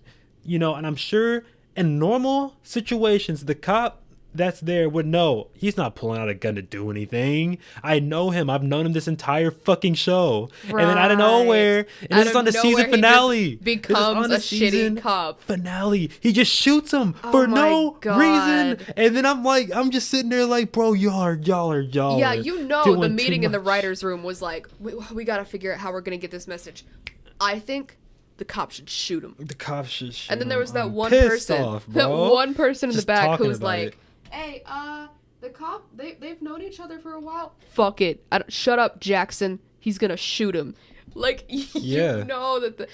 and I'm sure in normal situations the cop that's there would know he's not pulling out a gun to do anything. I know him. I've known him this entire fucking show. Right. And then out of nowhere, and this is on the season finale, becomes a shitty cop. Finale. He just shoots him for no reason. And then I'm just sitting there like, bro, y'all are. Yeah, the meeting in the writer's room was like, we got to figure out how we're going to get this message. I think the cop should shoot him. The cop should shoot him. And then there was that one person, in the back who was like, hey, the cop, they've known each other for a while. Fuck it. Shut up, Jackson. He's gonna shoot him. Like, you know that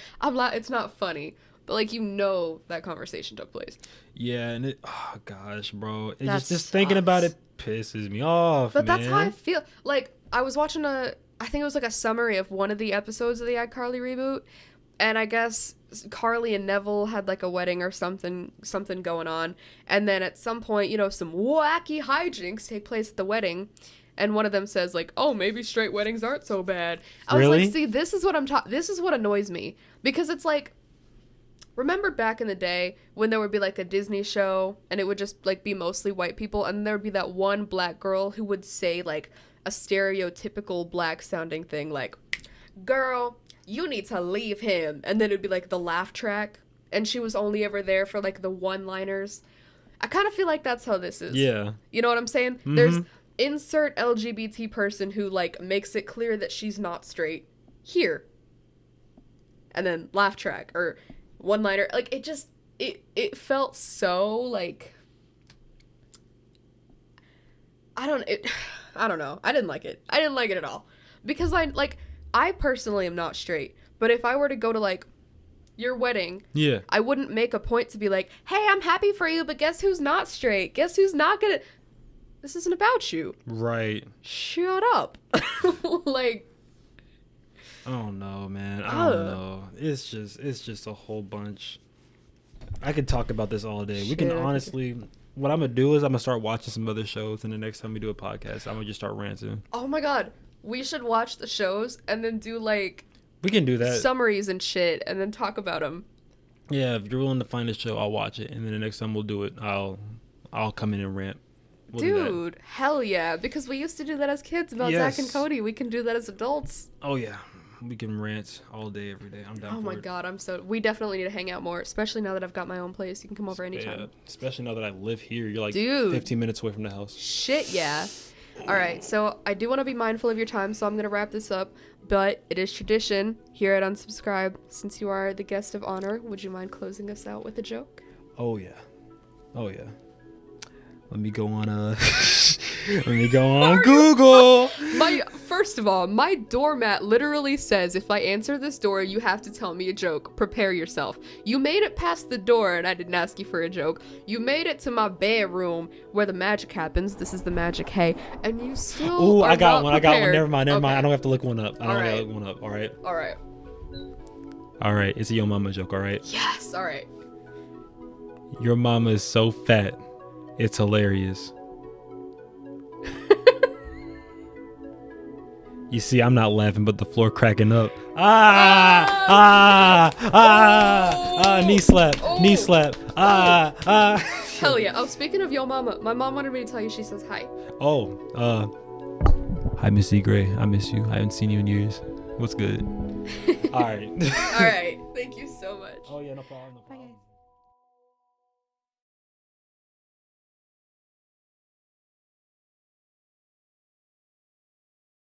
it's not funny, but like, that conversation took place. Yeah, and oh gosh, bro. It's just thinking about it pisses me off, But that's how I feel. Like, I was watching I think it was like a summary of one of the episodes of the iCarly reboot, and I guess Carly and Neville had like a wedding or something going on, and then at some point, some wacky hijinks take place at the wedding, and one of them says like, "Oh, maybe straight weddings aren't so bad." I was like, "See, this is what this is what annoys me, because it's like, remember back in the day when there would be like a Disney show and it would just like be mostly white people, and there would be that one black girl who would say like a stereotypical black sounding thing like, "Girl, you need to leave him," and then it'd be like the laugh track, and she was only ever there for like the one-liners. I kind of feel like that's how this is. Yeah. You know what I'm saying? Mm-hmm. There's insert LGBT person who like makes it clear that she's not straight here, and then laugh track or one-liner. Like, it felt so like, I don't know. I didn't like it. I didn't like it at all, because I personally am not straight, but if I were to go to like your wedding, I wouldn't make a point to be like, "Hey, I'm happy for you, but guess who's not straight? Guess who's not gonna..." This isn't about you. Right. Shut up. Like, I don't know, man. I don't know. It's just a whole bunch. I could talk about this all day. We can honestly, what I'm gonna do is I'm gonna start watching some other shows, and the next time we do a podcast, I'm gonna just start ranting. Oh my God. We should watch the shows and then do like, we can do that, summaries and shit, and then talk about them. Yeah, if you're willing to find a show, I'll watch it, and then the next time we'll do it, I'll come in and rant. Dude, hell yeah! Because we used to do that as kids about Zach and Cody. We can do that as adults. Oh yeah, we can rant all day, every day. I'm down. Oh my God, we definitely need to hang out more, especially now that I've got my own place. You can come over anytime. Yeah, especially now that I live here. You're like 15 minutes away from the house. Shit, yeah. All right, so I do want to be mindful of your time, so I'm going to wrap this up, but it is tradition here at Unsubscribe. Since you are the guest of honor, would you mind closing us out with a joke? Oh yeah. Let me go on Google. First of all, my doormat literally says if I answer this door, you have to tell me a joke. Prepare yourself. You made it past the door and I didn't ask you for a joke. You made it to my bedroom where the magic happens. This is the magic, hey. And you still I got one. Never mind. I don't have to look one up. All right. All right. All right, it's a Yo Mama joke, all right? Yes, all right. Your mama is so fat, it's hilarious. You see, I'm not laughing, but the floor cracking up. Knee slap, knee slap. Hell yeah. Oh, speaking of Yo Mama, my mom wanted me to tell you she says hi. Hi, Miss E. Gray. I miss you. I haven't seen you in years. What's good? All right. All right. Thank you so much. Oh, yeah, no problem. Bye, guys.